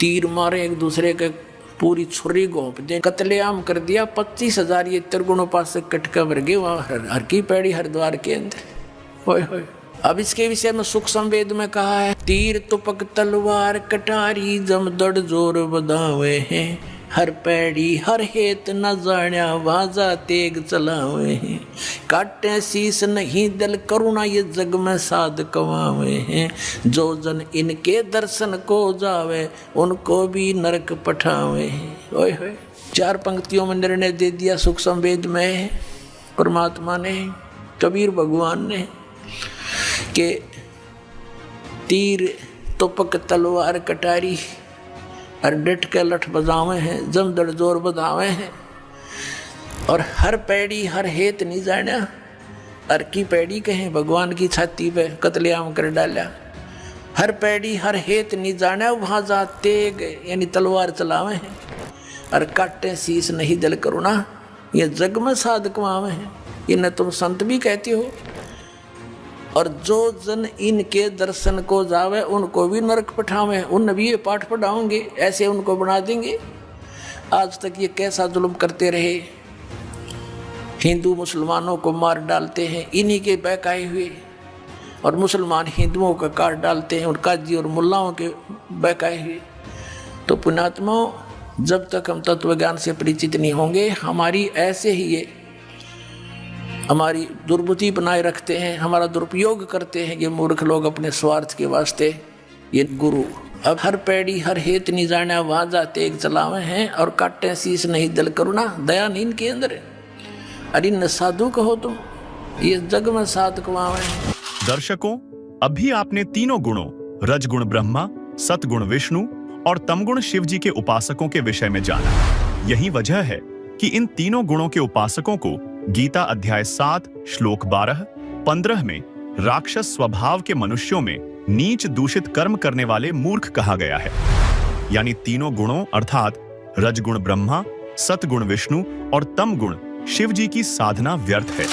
तीर मारे एक दूसरे के, पूरी छुरी घोंप दे, कत्लेआम कर दिया। 25,000 ये त्रिगुणोपासक कटका मर गए वहाँ हर की पैड़ी हरिद्वार के अंदर। होय होय। अब इसके विषय में सुख संवेद में कहा है, तीर तुपक तलवार कटारी जम दड़ जोर बधावे हैं, हर पैड़ी हर हेत न जाण्या वाजा तेग चलावे हैं, काटे शीस नहीं दल करुणा ये जग में साध कमावे हैं, जो जन इनके दर्शन को जावे उनको भी नरक पठावे हैं। ओए होए। 4 पंक्तियों में निर्णय दे दिया सुख संवेद में परमात्मा ने, कबीर भगवान ने, कि तीर तुपक तलवार कटारी, और डट के लठ बजावे हैं, जमदड़ जोर बधावे हैं। और हर पैड़ी हर हेत नहीं जाना, हर की पैड़ी कहें भगवान की छाती पे कत्लेआम कर डाला। हर पैड़ी हर हेत नहीं जाना, वहाँ जा तेग यानी तलवार चलावे हैं, और काटे शीश नहीं दिल करुणा, ये जग में साधक मावे हैं। इन्हें तुम संत भी कहते हो। और जो जन इनके दर्शन को जावे उनको भी नरक पठावे, उन भी ये पाठ पढ़ाओगे, ऐसे उनको बना देंगे। आज तक ये कैसा जुल्म करते रहे, हिंदू मुसलमानों को मार डालते हैं इन्हीं के बहकाए हुए, और मुसलमान हिंदुओं का काट डालते हैं, और काजी और मुल्लाओं के बहकाए हुए। तो पुण्यात्माओं, जब तक हम तत्व ज्ञान से परिचित नहीं होंगे, हमारी ऐसे ही ये हमारी दुर्बुद्धि बनाए रखते हैं, हमारा दुरुपयोग करते हैं ये मूर्ख लोग अपने स्वार्थ के वास्ते। ये गुरु अब हर पैड़ी हर हेत नहीं जाना, वहाँ जाते एक चलावे हैं, और काटे शीश नहीं दिल करुणा, दया नहीं इनके अंदर। अरे न साधु कहो तुम, ये जग में साधक वहाँ हैं। दर्शकों, अभी आपने तीनों गुणों रजगुण ब्रह्मा, सतगुण विष्णु और तमगुण शिव जी के उपासकों के विषय में जाना। यही वजह है कि इन तीनों गुणों के उपासकों को गीता अध्याय 7 श्लोक 12-15 में राक्षस स्वभाव के मनुष्यों में नीच दूषित कर्म करने वाले मूर्ख कहा गया है। यानी तीनों गुणों अर्थात रजगुण ब्रह्मा, सतगुण विष्णु और तमगुण शिव जी की साधना व्यर्थ है।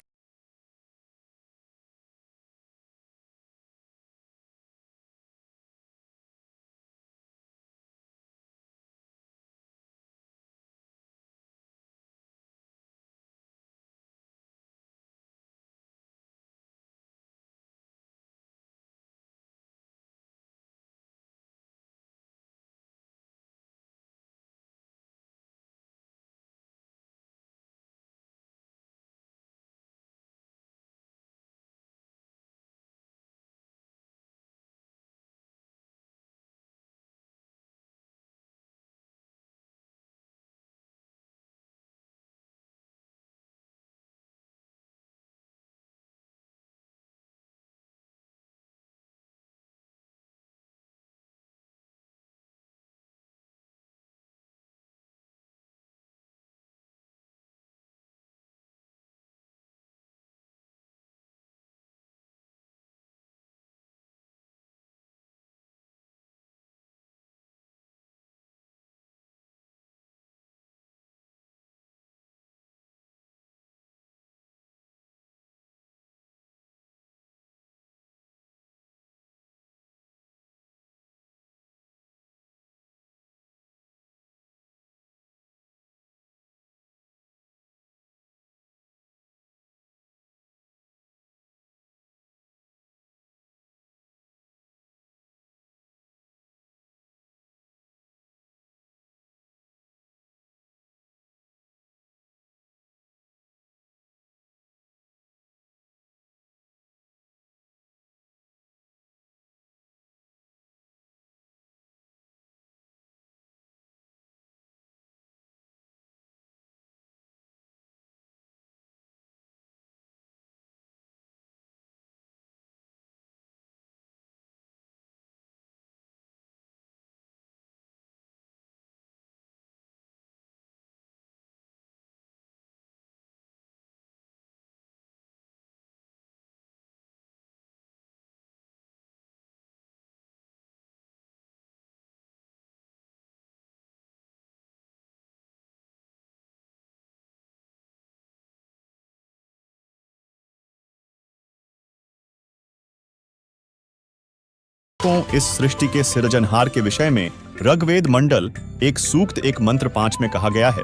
इस सृष्टि के सृजनहार के विषय में ऋग्वेद मंडल एक सूक्त एक मंत्र 5 में कहा गया है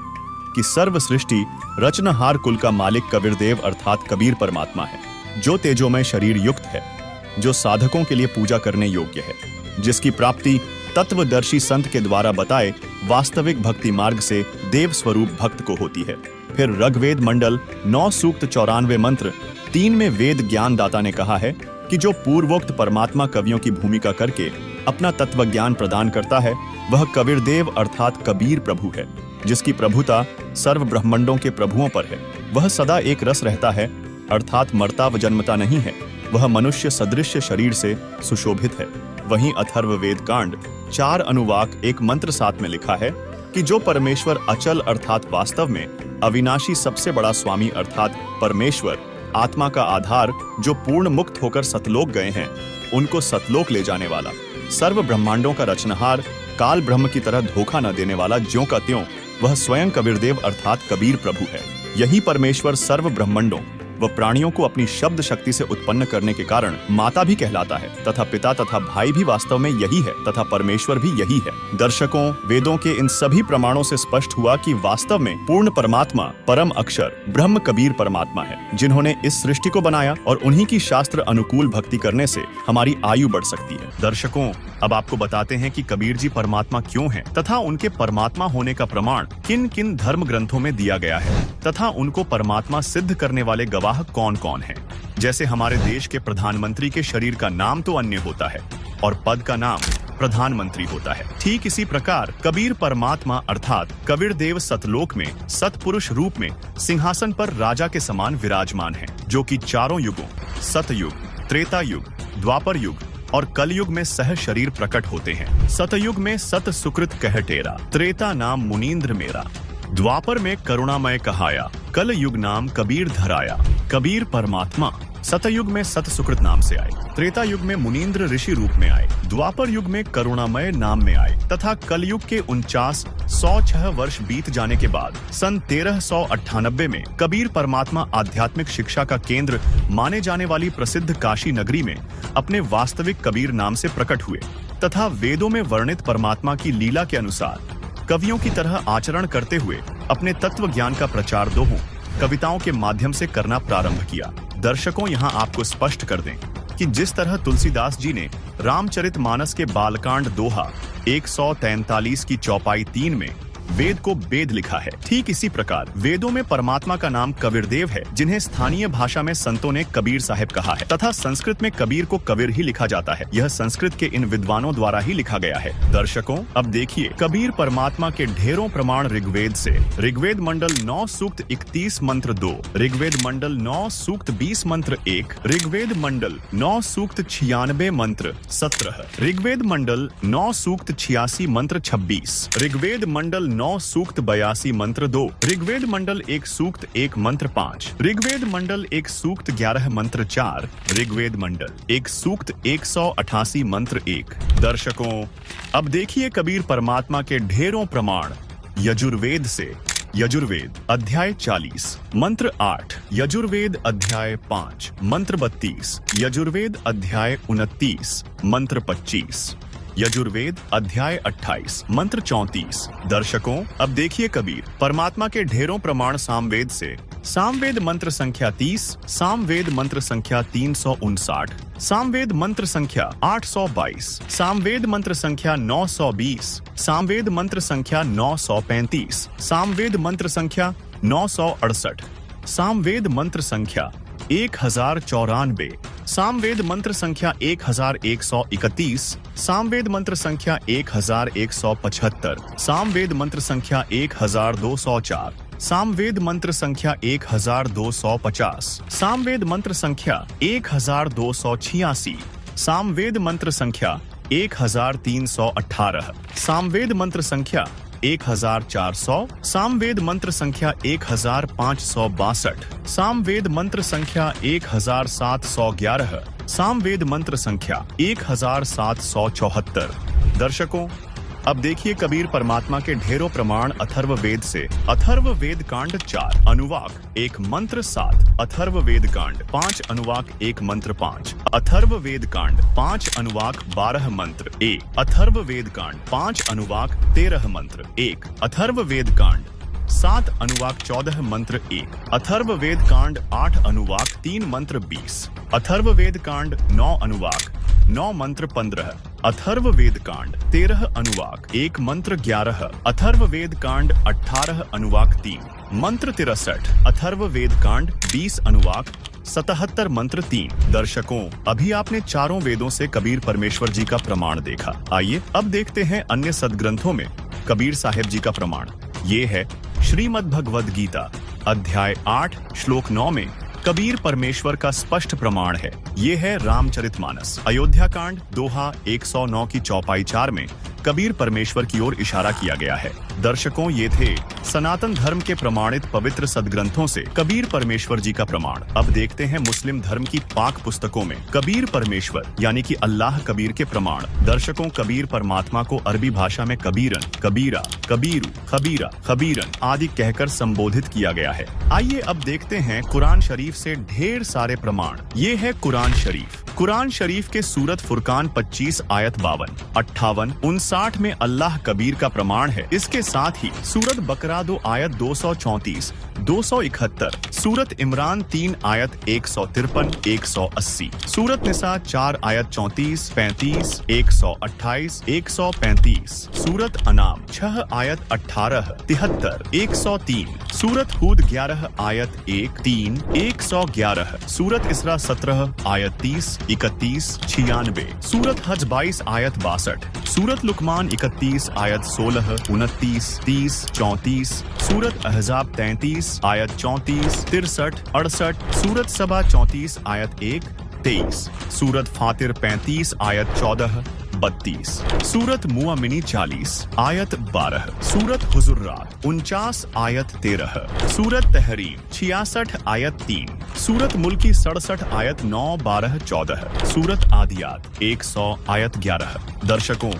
कि सर्व सृष्टि रचनहार कुल का मालिक कबीरदेव अर्थात कबीर परमात्मा है, जो तेजोमय शरीर युक्त है, जो साधकों के लिए पूजा करने योग्य है, जिसकी प्राप्ति तत्वदर्शी संत के द्वारा बताए वास्तविक भक्ति मार्ग से देव स्वरूप भक्त को होती है। फिर ऋग्वेद मंडल 9 सूक्त 94 मंत्र 3 में वेद ज्ञान दाता ने कहा है कि जो पूर्वोक्त परमात्मा कवियों की भूमिका करके अपना तत्व ज्ञान प्रदान करता है, वह कबीरदेव अर्थात कबीर प्रभु है, जिसकी प्रभुता सर्व ब्रह्मांडों के प्रभुओं पर है। वह सदा एक रस रहता है अर्थात मरता व जन्मता नहीं है, वह मनुष्य सदृश शरीर से सुशोभित है। वहीं अथर्ववेद कांड 4 अनुवाक एक मंत्र 7 में लिखा है कि जो परमेश्वर अचल अर्थात वास्तव में अविनाशी सबसे बड़ा स्वामी अर्थात परमेश्वर आत्मा का आधार जो पूर्ण मुक्त होकर सतलोक गए हैं, उनको सतलोक ले जाने वाला, सर्व ब्रह्मांडों का रचनहार, काल ब्रह्म की तरह धोखा न देने वाला ज्यों का त्यों वह स्वयं कबीरदेव अर्थात कबीर प्रभु है। यही परमेश्वर सर्व ब्रह्मांडों व प्राणियों को अपनी शब्द शक्ति से उत्पन्न करने के कारण माता भी कहलाता है तथा पिता तथा भाई भी वास्तव में यही है तथा परमेश्वर भी यही है। दर्शकों, वेदों के इन सभी प्रमाणों से स्पष्ट हुआ कि वास्तव में पूर्ण परमात्मा परम अक्षर ब्रह्म कबीर परमात्मा है, जिन्होंने इस सृष्टि को बनाया और उन्हीं की शास्त्र अनुकूल भक्ति करने से हमारी आयु बढ़ सकती है। दर्शकों, अब आपको बताते हैं कि कबीर जी परमात्मा क्यों हैं तथा उनके परमात्मा होने का प्रमाण किन किन धर्म ग्रंथों में दिया गया है तथा उनको परमात्मा सिद्ध करने वाले गवाह कौन कौन हैं। जैसे हमारे देश के प्रधानमंत्री के शरीर का नाम तो अन्य होता है और पद का नाम प्रधानमंत्री होता है, ठीक इसी प्रकार कबीर परमात्मा अर्थात कबीर देव सतलोक में सतपुरुष रूप में सिंहासन पर राजा के समान विराजमान हैं, जो कि चारों युगों सतयुग, त्रेता युग, द्वापर युग और कलयुग में सह शरीर प्रकट होते हैं। सतयुग में सत सुकृत कह टेरा, त्रेता नाम मुनीन्द्र मेरा, द्वापर में करुणामय कहाया, कल युग नाम कबीर धराया। कबीर परमात्मा सतयुग में सत सुकृत नाम से आए, त्रेता युग में मुनीन्द्र ऋषि रूप में आए, द्वापर युग में करुणामय नाम में आए तथा कलयुग के 49,106 वर्ष बीत जाने के बाद सन 1398 में कबीर परमात्मा आध्यात्मिक शिक्षा का केंद्र माने जाने वाली प्रसिद्ध काशी नगरी में अपने वास्तविक कबीर नाम से प्रकट हुए तथा वेदों में वर्णित परमात्मा की लीला के अनुसार कवियों की तरह आचरण करते हुए अपने तत्व ज्ञान का प्रचार दोहों कविताओं के माध्यम से करना प्रारंभ किया। दर्शकों, यहाँ आपको स्पष्ट कर दें कि जिस तरह तुलसीदास जी ने रामचरितमानस के बालकांड दोहा 143 की चौपाई 3 में वेद को वेद लिखा है, ठीक इसी प्रकार वेदों में परमात्मा का नाम कबीरदेव है, जिन्हें स्थानीय भाषा में संतों ने कबीर साहिब कहा है तथा संस्कृत में कबीर को कबीर ही लिखा जाता है। यह संस्कृत के इन विद्वानों द्वारा ही लिखा गया है। दर्शकों, अब देखिए कबीर परमात्मा के ढेरों प्रमाण ऋग्वेद से। ऋग्वेद मंडल 9 सूक्त 31 मंत्र 2, ऋग्वेद मंडल 9 सूक्त 20 मंत्र 1, ऋग्वेद मंडल 9 सूक्त 96 मंत्र 17, ऋग्वेद मंडल 9 सूक्त 86 मंत्र 26, ऋग्वेद मंडल 9 सूक्त 82 मंत्र 2, ऋग्वेद मंडल 1 सूक्त 1 मंत्र 5, ऋग्वेद मंडल 1 सूक्त 11 मंत्र 4, ऋग्वेद मंडल 1 सूक्त 188 मंत्र 1। दर्शकों, अब देखिए कबीर परमात्मा के ढेरों प्रमाण यजुर्वेद से। यजुर्वेद अध्याय 40 मंत्र 8, यजुर्वेद अध्याय 5 मंत्र 32, यजुर्वेद अध्याय 29 मंत्र 25, यजुर्वेद अध्याय 28 मंत्र 34। दर्शकों, अब देखिए कबीर परमात्मा के ढेरों प्रमाण सामवेद से। सामवेद मंत्र संख्या 30, सामवेद मंत्र संख्या 359, सामवेद मंत्र संख्या 822, सामवेद मंत्र संख्या 920, सामवेद मंत्र संख्या 935, सामवेद मंत्र संख्या 968, सामवेद मंत्र संख्या 1094, सामवेद मंत्र संख्या 1131, सामवेद मंत्र संख्या 1175, सामवेद मंत्र संख्या 1204, सामवेद मंत्र संख्या 1250, सामवेद मंत्र संख्या 1286, सामवेद मंत्र संख्या 1318, सामवेद मंत्र संख्या 1400, सामवेद मंत्र संख्या 1562, सामवेद मंत्र संख्या 1711, सामवेद मंत्र संख्या 1774। दर्शकों, अब देखिए कबीर परमात्मा के ढेरों प्रमाण अथर्ववेद से। अथर्ववेद कांड 4 अनुवाक 1 मंत्र 7, अथर्ववेद कांड 5 अनुवाक 1 मंत्र 5, अथर्ववेद कांड 5 अनुवाक 12 मंत्र 1, अथर्ववेद कांड 5 अनुवाक 13 मंत्र 1, अथर्ववेद कांड 7 अनुवाक 14 मंत्र 1, अथर्ववेद कांड 8 अनुवाक 3 मंत्र 20, अथर्ववेद कांड 9 अनुवाक 9 मंत्र 15, अथर्ववेद कांड 13 अनुवाक 1 मंत्र 11, अथर्ववेद कांड 18 अनुवाक 3 मंत्र 63, अथर्ववेद कांड 20 अनुवाक 77 मंत्र 3। दर्शकों, अभी आपने चारों वेदों से कबीर परमेश्वर जी का प्रमाण देखा। आइए अब देखते हैं अन्य सदग्रंथों में कबीर साहिब जी का प्रमाण। ये है श्रीमद् भगवद गीता अध्याय 8 श्लोक 9 में कबीर परमेश्वर का स्पष्ट प्रमाण है। ये है रामचरितमानस। अयोध्या कांड दोहा 109 की चौपाई 4 में कबीर परमेश्वर की ओर इशारा किया गया है। दर्शकों, ये थे सनातन धर्म के प्रमाणित पवित्र सदग्रंथों से कबीर परमेश्वर जी का प्रमाण। अब देखते हैं मुस्लिम धर्म की पाक पुस्तकों में कबीर परमेश्वर यानी कि अल्लाह कबीर के प्रमाण। दर्शकों, कबीर परमात्मा को अरबी भाषा में कबीरन, कबीरा, कबीरू, खबीरा, खबीरन आदि कहकर संबोधित किया गया है। आइए अब देखते हैं कुरान शरीफ से ढेर सारे प्रमाण। ये है कुरान शरीफ। कुरान शरीफ के सूरत फुरकान 25 आयत 52, 58, 59 में अल्लाह कबीर का प्रमाण है। इसके साथ ही सूरत बकरा 2 आयत 234, 271, सूरत इमरान 3 आयत 153, 180, सूरत निसा 4 आयत 34, 35, 128, 135, सूरत अनाम 6 आयत 18, 73, 103, सूरत हूद 11 आयत 1, 3, 111, सूरत इसरा 17 आयत 30, 31, 96, सूरत हज 22 आयत 62, सूरत लुकमान 31 आयत 16, 29, 30, 34, सूरत अहजाब 33 आयत 34, 63, 68, सूरत सबा 34 आयत 1, 23, सूरत फातिर 35 आयत 14, 32, सूरत मुआमिनी 40 आयत 12, सूरत हुजुर्रात 49 आयत 13, सूरत तहरीम 66 आयत 3, सूरत मुल्की 67 आयत 9, 12, 14, सूरत आदियात 100 आयत 11। दर्शकों,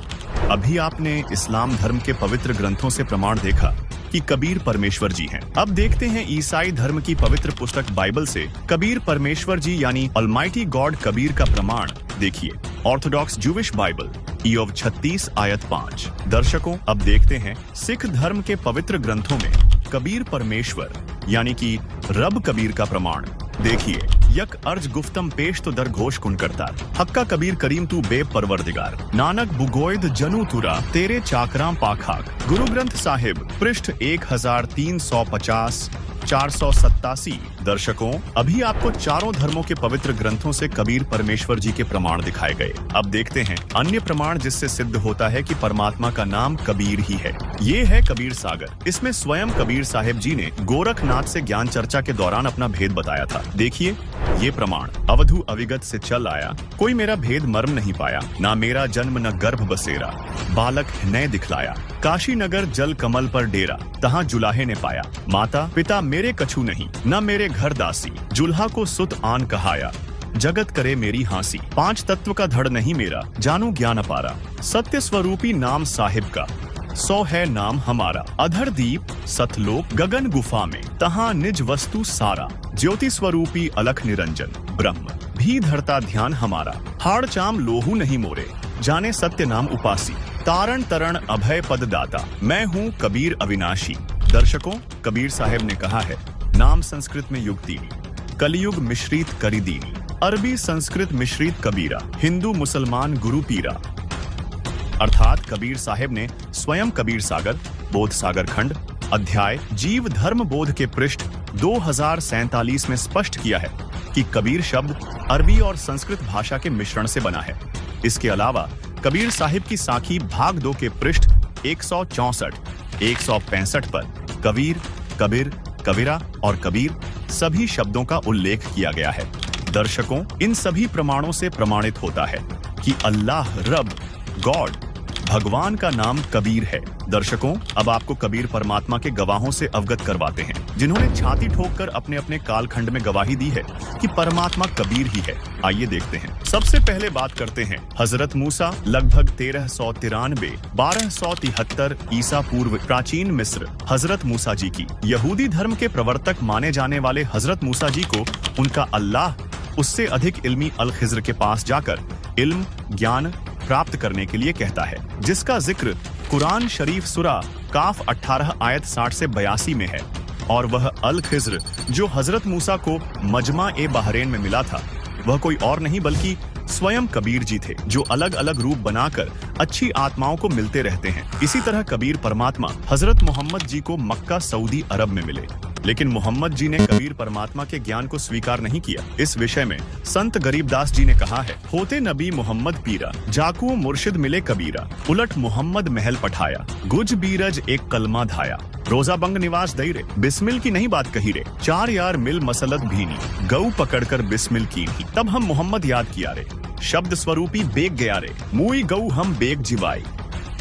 अभी आपने इस्लाम धर्म के पवित्र ग्रंथों से प्रमाण देखा कि कबीर परमेश्वर जी हैं। अब देखते हैं ईसाई धर्म की पवित्र पुस्तक बाइबल से कबीर परमेश्वर जी यानी ऑलमाइटी गॉड कबीर का प्रमाण। देखिए, ऑर्थोडॉक्स जूविश बाइबल ईयोब 36 आयत 5। दर्शकों, अब देखते हैं सिख धर्म के पवित्र ग्रंथों में कबीर परमेश्वर यानी कि रब कबीर का प्रमाण। देखिए, यक अर्ज गुफ्तम पेश तो दर घोष कुन करता, हक्का कबीर करीम तू बेब परवरदिगार, नानक बुगोयद जनू तुरा तेरे चाकराम पाखाक। गुरु ग्रंथ साहिब पृष्ठ 1350, 487। दर्शकों, अभी आपको चारों धर्मों के पवित्र ग्रंथों से कबीर परमेश्वर जी के प्रमाण दिखाए गए। अब देखते हैं अन्य प्रमाण जिससे सिद्ध होता है कि परमात्मा का नाम कबीर ही है। ये है कबीर सागर। इसमें स्वयं कबीर साहिब जी ने गोरखनाथ से ज्ञान चर्चा के दौरान अपना भेद बताया था। देखिए, ये प्रमाण अवधु अविगत से चल आया, कोई मेरा भेद मर्म नहीं पाया, ना मेरा जन्म न गर्भ बसेरा, बालक नए दिखलाया, काशी नगर जल कमल पर डेरा, तहाँ जुलाहे ने पाया, माता पिता मेरे कछु नहीं, न मेरे घर दासी, जुल्हा को सुत आन कहाया, जगत करे मेरी हांसी, 5 तत्व का धड़ नहीं मेरा, जानू ज्ञान अपारा, सत्य स्वरूपी नाम साहिब का, 100 है नाम हमारा, अधर दीप सतलोक गगन गुफा में, तहाँ निज वस्तु सारा, ज्योति स्वरूपी अलख निरंजन, ब्रह्म भी धरता ध्यान हमारा, हाड़ चाम लोहू नहीं मोरे, जाने सत्य नाम उपासी, तारण तरण अभय पद दाता, मैं हूँ कबीर अविनाशी। दर्शकों, कबीर साहिब ने कहा है, नाम संस्कृत में युगदीनी, कलियुग मिश्रित करीदीनी, अरबी संस्कृत मिश्रित कबीरा, हिंदू मुसलमान गुरु पीरा। अर्थात कबीर साहिब ने स्वयं कबीर सागर, बोध सागर खंड, अध्याय जीव धर्म बोध के पृष्ठ 2047 में स्पष्ट किया है कि कबीर शब्द अरबी और संस्कृत भाषा के मिश्रण से बना है। इसके अलावा कबीर साहिब की साखी भाग 2 के पृष्ठ 164, 165 पर कबीर, कबीर, कबीरा और कबीर सभी शब्दों का उल्लेख किया गया है। दर्शकों, इन सभी प्रमाणों से प्रमाणित होता है कि अल्लाह रब गॉड भगवान का नाम कबीर है। दर्शकों, अब आपको कबीर परमात्मा के गवाहों से अवगत करवाते हैं, जिन्होंने छाती ठोककर अपने अपने कालखंड में गवाही दी है कि परमात्मा कबीर ही है। आइए देखते हैं। सबसे पहले बात करते हैं हजरत मूसा लगभग 1393 1273 ईसा पूर्व प्राचीन मिस्र हजरत मूसा जी की। यहूदी धर्म के प्रवर्तक माने जाने वाले हजरत मूसा जी को उनका अल्लाह उससे अधिक इल्मी अल खिज्र के पास जाकर इल्म ज्ञान प्राप्त करने के लिए कहता है, जिसका जिक्र कुरान शरीफ सुरा काफ 18 आयत 60 से 82 में है। और वह अल खिज्र जो हजरत मूसा को मजमा ए बहरेन में मिला था, वह कोई और नहीं बल्कि स्वयं कबीर जी थे, जो अलग अलग रूप बनाकर अच्छी आत्माओं को मिलते रहते हैं। इसी तरह कबीर परमात्मा हजरत मोहम्मद जी को मक्का सऊदी अरब में मिले, लेकिन मोहम्मद जी ने कबीर परमात्मा के ज्ञान को स्वीकार नहीं किया। इस विषय में संत गरीबदास जी ने कहा है, होते नबी मोहम्मद पीरा, जाकू मुर्शिद मिले कबीरा, उलट मोहम्मद महल पठाया, गुज बीरज एक कलमा धाया, रोजा बंग निवास दई रे, बिस्मिल की नहीं बात कही रे, 4 यार मिल मसलत भीनी, गऊ पकड़कर बिस्मिल की नहीं, तब हम मोहम्मद याद किया रे, शब्द स्वरूपी बेग गया रे, मुई गऊ हम बेग जिवाई,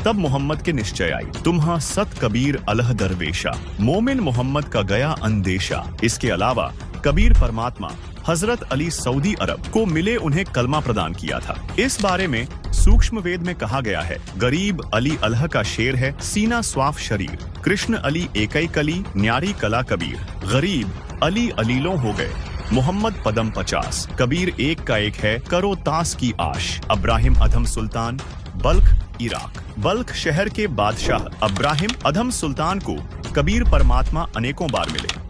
तब मोहम्मद के निश्चय आई, तुम्हा सत कबीर अलह दरवेशा, मोमिन मोहम्मद का गया अंदेशा। इसके अलावा कबीर परमात्मा हजरत अली सऊदी अरब को मिले उन्हें कलमा प्रदान किया था। इस बारे में सूक्ष्म वेद में कहा गया है, गरीब अली अल्लाह का शेर है, सीना स्वाफ शरीर, कृष्ण अली एकई कली, न्यारी कला कबीर, गरीब अली अलीलों हो गए, मोहम्मद पदम 50, कबीर एक का एक है, करो तास की आश। अब्राहिम अधम सुल्तान, बल्ख इराक। बल्ख शहर के बादशाह अब्राहिम अधम सुल्तान को कबीर परमात्मा अनेकों बार मिले,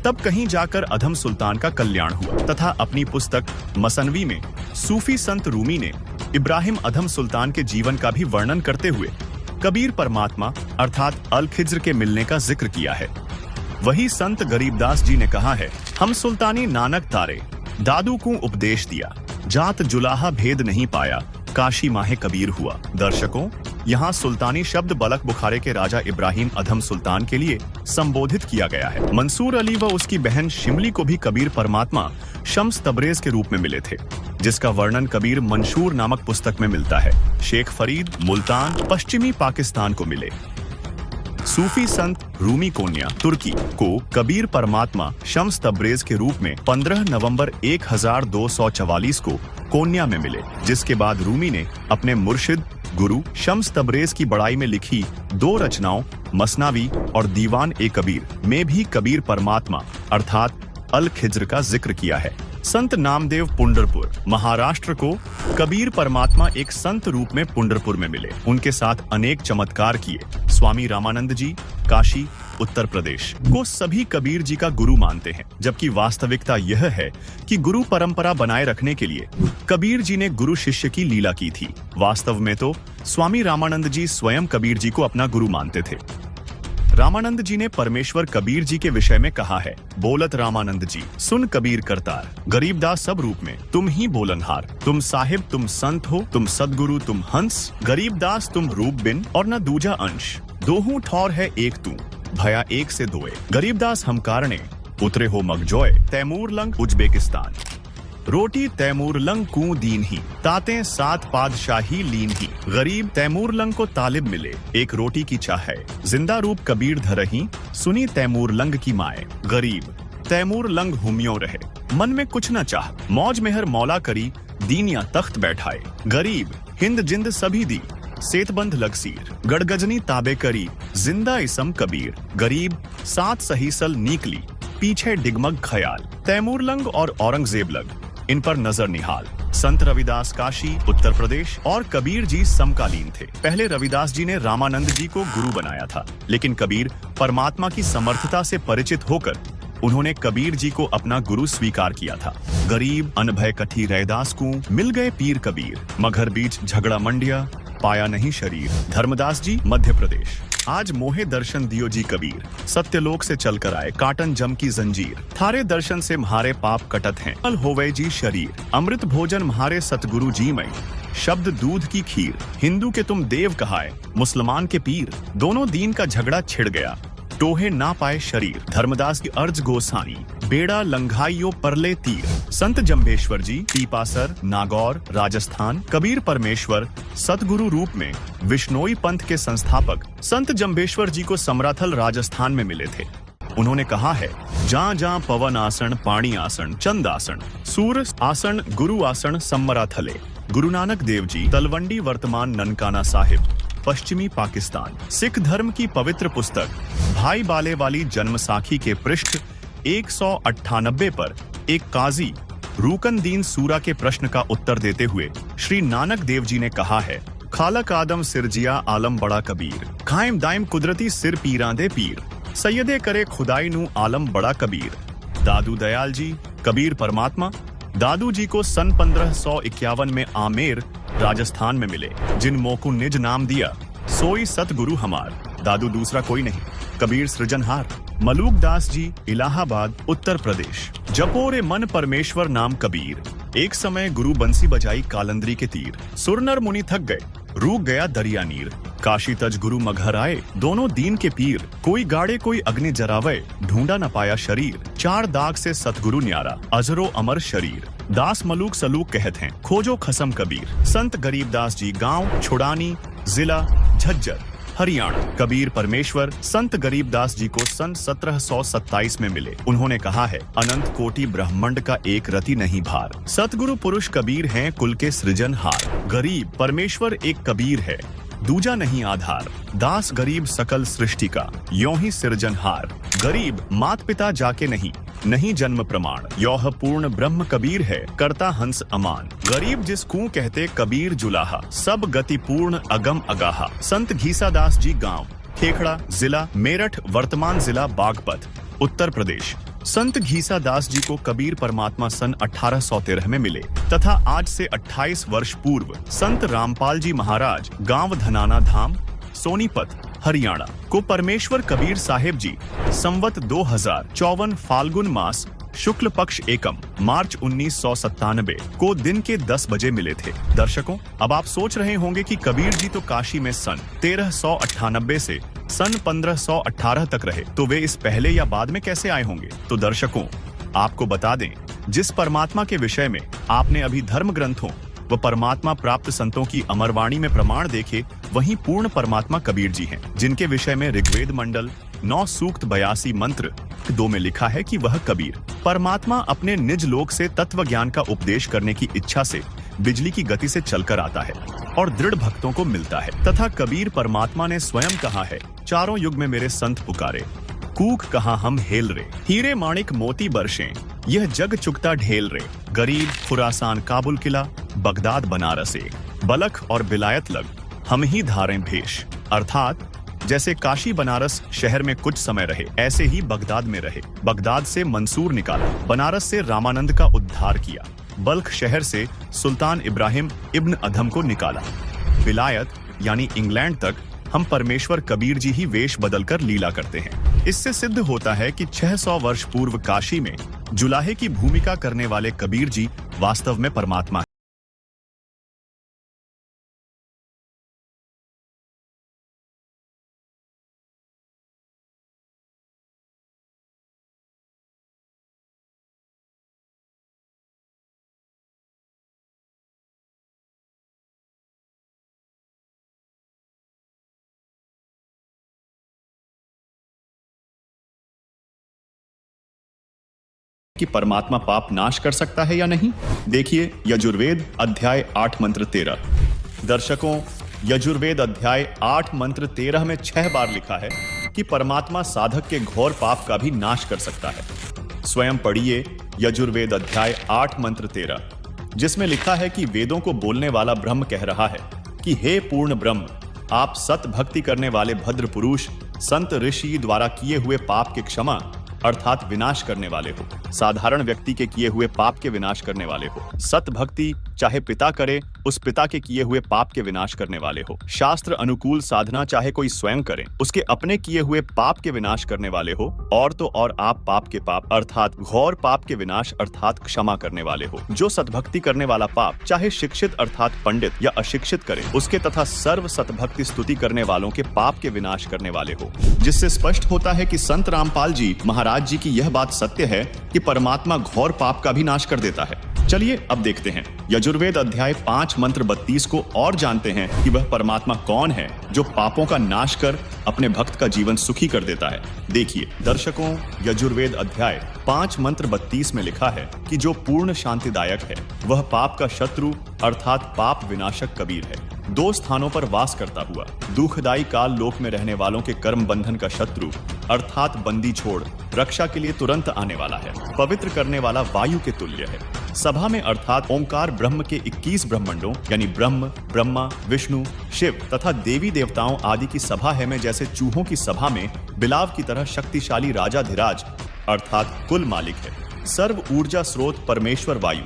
तब कहीं जाकर अधम सुल्तान का कल्याण हुआ तथा अपनी पुस्तक मसनवी में सूफी संत रूमी ने इब्राहिम अधम सुल्तान के जीवन का भी वर्णन करते हुए कबीर परमात्मा अर्थात अल खिज्र के मिलने का जिक्र किया है। वही संत गरीबदास जी ने कहा है, हम सुल्तानी नानक तारे, दादू को उपदेश दिया, जात जुलाहा भेद नहीं पाया, काशी माहे कबीर हुआ। दर्शकों, यहाँ सुल्तानी शब्द बलख बुखारे के राजा इब्राहिम अधम सुल्तान के लिए संबोधित किया गया है। मंसूर अली व उसकी बहन शिमली को भी कबीर परमात्मा शम्स तबरेज के रूप में मिले थे, जिसका वर्णन कबीर मंशूर नामक पुस्तक में मिलता है। शेख फरीद मुल्तान पश्चिमी पाकिस्तान को मिले। सूफी संत रूमी कोन्या तुर्की को कबीर परमात्मा शम्स तबरेज के रूप में 15 नवंबर 1244 को कोन्या में मिले, जिसके बाद रूमी ने अपने मुर्शिद गुरु शम्स तबरेज की बड़ाई में लिखी 2 रचनाओं मसनावी और दीवान ए कबीर में भी कबीर परमात्मा अर्थात अल खिज्र का जिक्र किया है। संत नामदेव पुंडरपुर महाराष्ट्र को कबीर परमात्मा एक संत रूप में पुंडरपुर में मिले, उनके साथ अनेक चमत्कार किए। स्वामी रामानंद जी काशी उत्तर प्रदेश को सभी कबीर जी का गुरु मानते हैं, जबकि वास्तविकता यह है कि गुरु परंपरा बनाए रखने के लिए कबीर जी ने गुरु शिष्य की लीला की थी। वास्तव में तो स्वामी रामानंद जी स्वयं कबीर जी को अपना गुरु मानते थे। रामानंद जी ने परमेश्वर कबीर जी के विषय में कहा है, बोलत रामानंद जी सुन कबीर करतार, गरीबदास सब रूप में तुम ही बोलनहार, तुम साहिब तुम संत हो, तुम सदगुरु तुम हंस, गरीबदास तुम रूप बिन और न दूजा अंश, दोहू ठौर है एक तू, भया एक से दोए, गरीबदास हम कारणे उतरे हो मगजोय, तैमूर लंग उज्बेकिस्तान, रोटी तैमूर लंग कू दीन ही, ताते 7 पादशाही लीन ही, गरीब तैमूर लंग को तालिब मिले, एक रोटी की चाह है, जिंदा रूप कबीर धरही, सुनी तैमूर लंग की माए, गरीब तैमूर लंग हुमियों रहे, मन में कुछ न चाह, मौज मेहर मौला करी, दीनिया तख्त बैठाए, गरीब हिंद जिंद सभी दी, सेतबंद लगसीर, गड़गजनी ताबे करी, जिंदा इसम कबीर, गरीब 7 सहीसल नीकली, पीछे डिगमग खयाल, तैमूर लंग और औरंगजेब लग, इन पर नजर निहाल। संत रविदास काशी उत्तर प्रदेश और कबीर जी समकालीन थे। पहले रविदास जी ने रामानंद जी को गुरु बनाया था, लेकिन कबीर परमात्मा की समर्थता से परिचित होकर उन्होंने कबीर जी को अपना गुरु स्वीकार किया था। गरीब अनभय कठी रैदास को मिल गए पीर कबीर, मगर बीच झगड़ा मंडिया पाया नहीं शरीर। धर्मदास जी मध्य प्रदेश। आज मोहे दर्शन दियो जी कबीर, सत्यलोक से चलकर आए काटन जम की जंजीर, थारे दर्शन से म्हारे पाप कटत हैं, कल होवे जी शरीर, अमृत भोजन म्हारे सतगुरु जी मई, शब्द दूध की खीर, हिंदू के तुम देव कहाए, मुसलमान के पीर, दोनों दीन का झगड़ा छिड़ गया, टोहे ना पाए शरीर। धर्मदास की अर्ज गोसानी, बेड़ा लंघाइयो परले तीर। संत जम्बेश्वर जी पीपासर नागौर राजस्थान। कबीर परमेश्वर सतगुरु रूप में विश्नोई पंथ के संस्थापक संत जम्बेश्वर जी को समराथल राजस्थान में मिले थे। उन्होंने कहा है, जहाँ जहाँ पवन आसन पाणी आसन चंद आसन सूर आसन गुरु आसन समराथले। गुरु नानक देव जी तलवंडी वर्तमान ननकाना साहिब पश्चिमी पाकिस्तान। सिख धर्म की पवित्र पुस्तक भाई बाले वाली जन्म साखी के पृष्ठ 198 पर एक काजी रूकन दीन सूरा के प्रश्न का उत्तर देते हुए श्री नानक देव जी ने कहा है, खालक आदम सिरजिया आलम बड़ा कबीर, कायम दायम कुदरती सिर पीरां दे पीर, सैयदे करे खुदाई नू आलम बड़ा कबीर। दादू दयाल जी कबीर परमात्मा दादू जी को सन 1551 में आमेर राजस्थान में मिले, जिन मोकू निज नाम दिया सोई सतगुरु हमार। दादू दूसरा कोई नहीं, कबीर सृजनहार। मलूक दास जी इलाहाबाद उत्तर प्रदेश। जपोरे मन परमेश्वर नाम कबीर, एक समय गुरु बंसी बजाई कालंदरी के तीर, सुरनर मुनि थक गए, रूक गया दरिया नीर, काशी तज गुरु मघर आए, दोनों दीन के पीर, कोई गाड़े कोई अग्नि जरावे, ढूंढा न पाया शरीर, चार दाग से सतगुरु न्यारा, अजरो अमर शरीर। दास मलूक सलूक कहत हैं, खोजो खसम कबीर। संत गरीबदास जी, गांव छुड़ानी, जिला झज्जर, हरियाणा। कबीर परमेश्वर संत गरीबदास जी को सन 1727 में मिले। उन्होंने कहा है, अनंत कोटि ब्रह्मांड का एक रति नहीं भार। सतगुरु पुरुष कबीर हैं कुल के सृजनहार। गरीब परमेश्वर एक कबीर है, दूजा नहीं आधार। दास गरीब सकल सृष्टि का, यों ही सृजनहार। गरीब मात पिता जाके नहीं, नहीं जन्म प्रमाण। यौह पूर्ण ब्रह्म कबीर है, करता हंस अमान। गरीब जिसको कहते कबीर जुलाहा, सब गति पूर्ण अगम अगाहा। संत घीसादास जी, गांव खेखड़ा, जिला मेरठ, वर्तमान जिला बागपत, उत्तर प्रदेश। संत घीसादास जी को कबीर परमात्मा सन 1813 में मिले तथा आज से 28 वर्ष पूर्व संत रामपाल जी महाराज, गांव धनाना धाम, सोनीपत, हरियाणा को परमेश्वर कबीर साहेब जी संवत 2054 फाल्गुन मास शुक्ल पक्ष एकम मार्च 1997 को दिन के 10 बजे मिले थे। दर्शकों, अब आप सोच रहे होंगे कि कबीर जी तो काशी में सन 1398 से सन 1518 तक रहे, तो वे इस पहले या बाद में कैसे आए होंगे? तो दर्शकों, आपको बता दें, जिस परमात्मा के विषय में आपने अभी धर्म ग्रंथों व परमात्मा प्राप्त संतों की अमरवाणी में प्रमाण देखे, वही पूर्ण परमात्मा कबीर जी हैं, जिनके विषय में ऋग्वेद मंडल 9 सूक्त 82 मंत्र 2 में लिखा है कि वह कबीर परमात्मा अपने निज लोक से तत्व ज्ञान का उपदेश करने की इच्छा से बिजली की गति से चलकर आता है और दृढ़ भक्तों को मिलता है। तथा कबीर परमात्मा ने स्वयं कहा है, चारों युग में मेरे संत पुकारे, कूक कहा हम हेल रे, हीरे माणिक मोती बरसें, यह जग चुकता ढेल रे। गरीब खुरासान काबुल किला, बगदाद बनारस एक, बलख और बिलायत लग, हम ही धारें भेष। अर्थात जैसे काशी बनारस शहर में कुछ समय रहे, ऐसे ही बगदाद में रहे। बगदाद से मंसूर निकाला, बनारस से रामानंद का उद्धार किया, बल्ख शहर से सुल्तान इब्राहिम इब्न अधम को निकाला, विलायत यानी इंग्लैंड तक हम परमेश्वर कबीर जी ही वेश बदलकर लीला करते हैं। इससे सिद्ध होता है कि 600 वर्ष पूर्व काशी में जुलाहे की भूमिका करने वाले कबीर जी वास्तव में परमात्मा हैं। कि परमात्मा पाप नाश कर सकता है या नहीं, देखिए यजुर्वेद अध्याय 8 मंत्र 13। दर्शकों, यजुर्वेद अध्याय 8 मंत्र 13 में 6 बार लिखा है कि परमात्मा साधक के घोर पाप का भी नाश कर सकता है। स्वयं पढ़िए यजुर्वेद अध्याय 8 मंत्र 13, जिसमें लिखा है कि वेदों को बोलने वाला ब्रह्म कह रहा है कि हे पूर्ण ब्रह्म, आप सत भक्ति करने वाले भद्र पुरुष, संत ऋषि द्वारा किए हुए पाप के क्षमा अर्थात विनाश करने वाले हो, साधारण व्यक्ति के किए हुए पाप के विनाश करने वाले हो। सत भक्ति चाहे पिता करे, उस पिता के किए हुए पाप के विनाश करने वाले हो। शास्त्र अनुकूल साधना चाहे कोई स्वयं करे, उसके अपने किए हुए पाप के विनाश करने वाले हो। और तो और आप पाप के पाप अर्थात घोर पाप के विनाश अर्थात क्षमा करने वाले हो। जो सतभक्ति करने वाला पाप चाहे शिक्षित अर्थात पंडित या अशिक्षित करे, उसके तथा सर्व सतभक्ति स्तुति करने वालों के पाप के विनाश करने वाले हो। जिससे स्पष्ट होता है कि संत रामपाल जी महाराज जी की यह बात सत्य है कि परमात्मा घोर पाप का भी नाश कर देता है। चलिए अब देखते हैं यजुर्वेद अध्याय 5 मंत्र 32 को और जानते हैं कि वह परमात्मा कौन है जो पापों का नाश कर अपने भक्त का जीवन सुखी कर देता है। देखिए दर्शकों, यजुर्वेद अध्याय 5 मंत्र 32 में लिखा है कि जो पूर्ण शांतिदायक है वह पाप का शत्रु अर्थात पाप विनाशक कबीर है। 2 स्थानों पर वास करता हुआ दुखदायी काल लोक में रहने वालों के कर्म बंधन का शत्रु अर्थात बंदी छोड़ रक्षा के लिए तुरंत आने वाला है। पवित्र करने वाला वायु के तुल्य है। सभा में अर्थात ओंकार ब्रह्म के 21 ब्रह्मंडों यानी ब्रह्म, ब्रह्मा, विष्णु, शिव तथा देवी देवताओं आदि की सभा है में जैसे चूहों की सभा में बिलाव की तरह शक्तिशाली राजाधिराज अर्थात कुल मालिक है। सर्व ऊर्जा स्रोत परमेश्वर वायु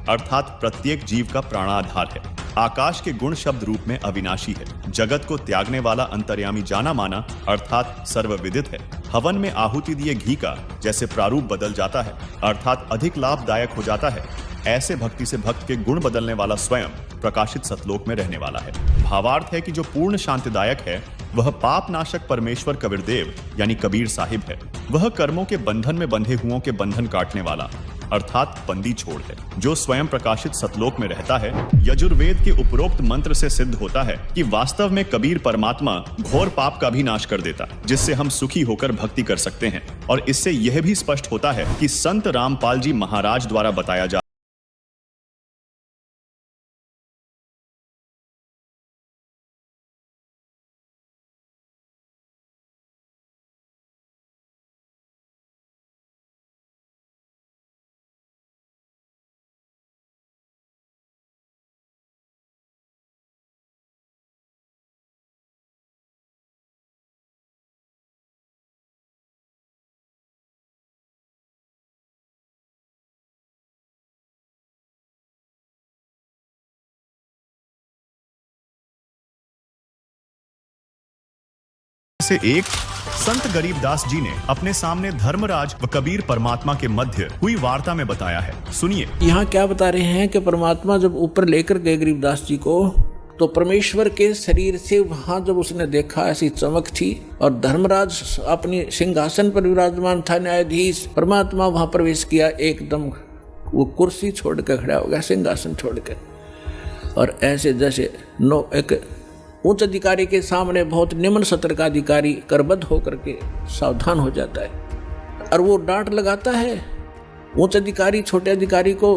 अर्थात प्रत्येक जीव का प्राणाधार है। आकाश के गुण शब्द रूप में अविनाशी है। जगत को त्यागने वाला अंतर्यामी जाना माना अर्थात सर्वविदित है। हवन में आहुति दिए घी का जैसे प्रारूप बदल जाता है अर्थात अधिक लाभदायक हो जाता है, ऐसे भक्ति से भक्त के गुण बदलने वाला स्वयं प्रकाशित सतलोक में रहने वाला है। भावार्थ है कि जो पूर्ण शांतिदायक है वह पाप नाशक परमेश्वर कबीरदेव यानी कबीर साहिब है। वह कर्मों के बंधन में बंधे हुओं के बंधन काटने वाला अर्थात बंदी छोड़ है। जो स्वयं प्रकाशित सतलोक में रहता है, यजुर्वेद के उपरोक्त मंत्र से सिद्ध होता है कि वास्तव में कबीर परमात्मा घोर पाप का भी नाश कर देता, जिससे हम सुखी होकर भक्ति कर सकते हैं। और इससे यह भी स्पष्ट होता है कि संत रामपाल जी महाराज द्वारा बताया जा से एक संत गरीबदास जी ने अपने सामने धर्मराज व कबीर परमात्मा के मध्य हुई वार्ता में बताया है। सुनिए। यहाँ क्या बता रहे हैं कि परमात्मा जब ऊपर लेकर गए गरीबदास जी को, तो परमेश्वर के शरीर से वहां जब उसने देखा ऐसी चमक थी, और धर्मराज अपनी सिंहासन पर विराजमान था, न्यायाधीश। परमात्मा वहां प्रवेश किया, एकदम वो कुर्सी छोड़कर खड़ा हो गया, सिंहासन छोड़कर, और ऐसे जैसे एक उच्च अधिकारी के सामने बहुत निम्न सत्र का अधिकारी करबद्ध होकर के सावधान हो जाता है, और वो डांट लगाता है। उच्च अधिकारी छोटे अधिकारी को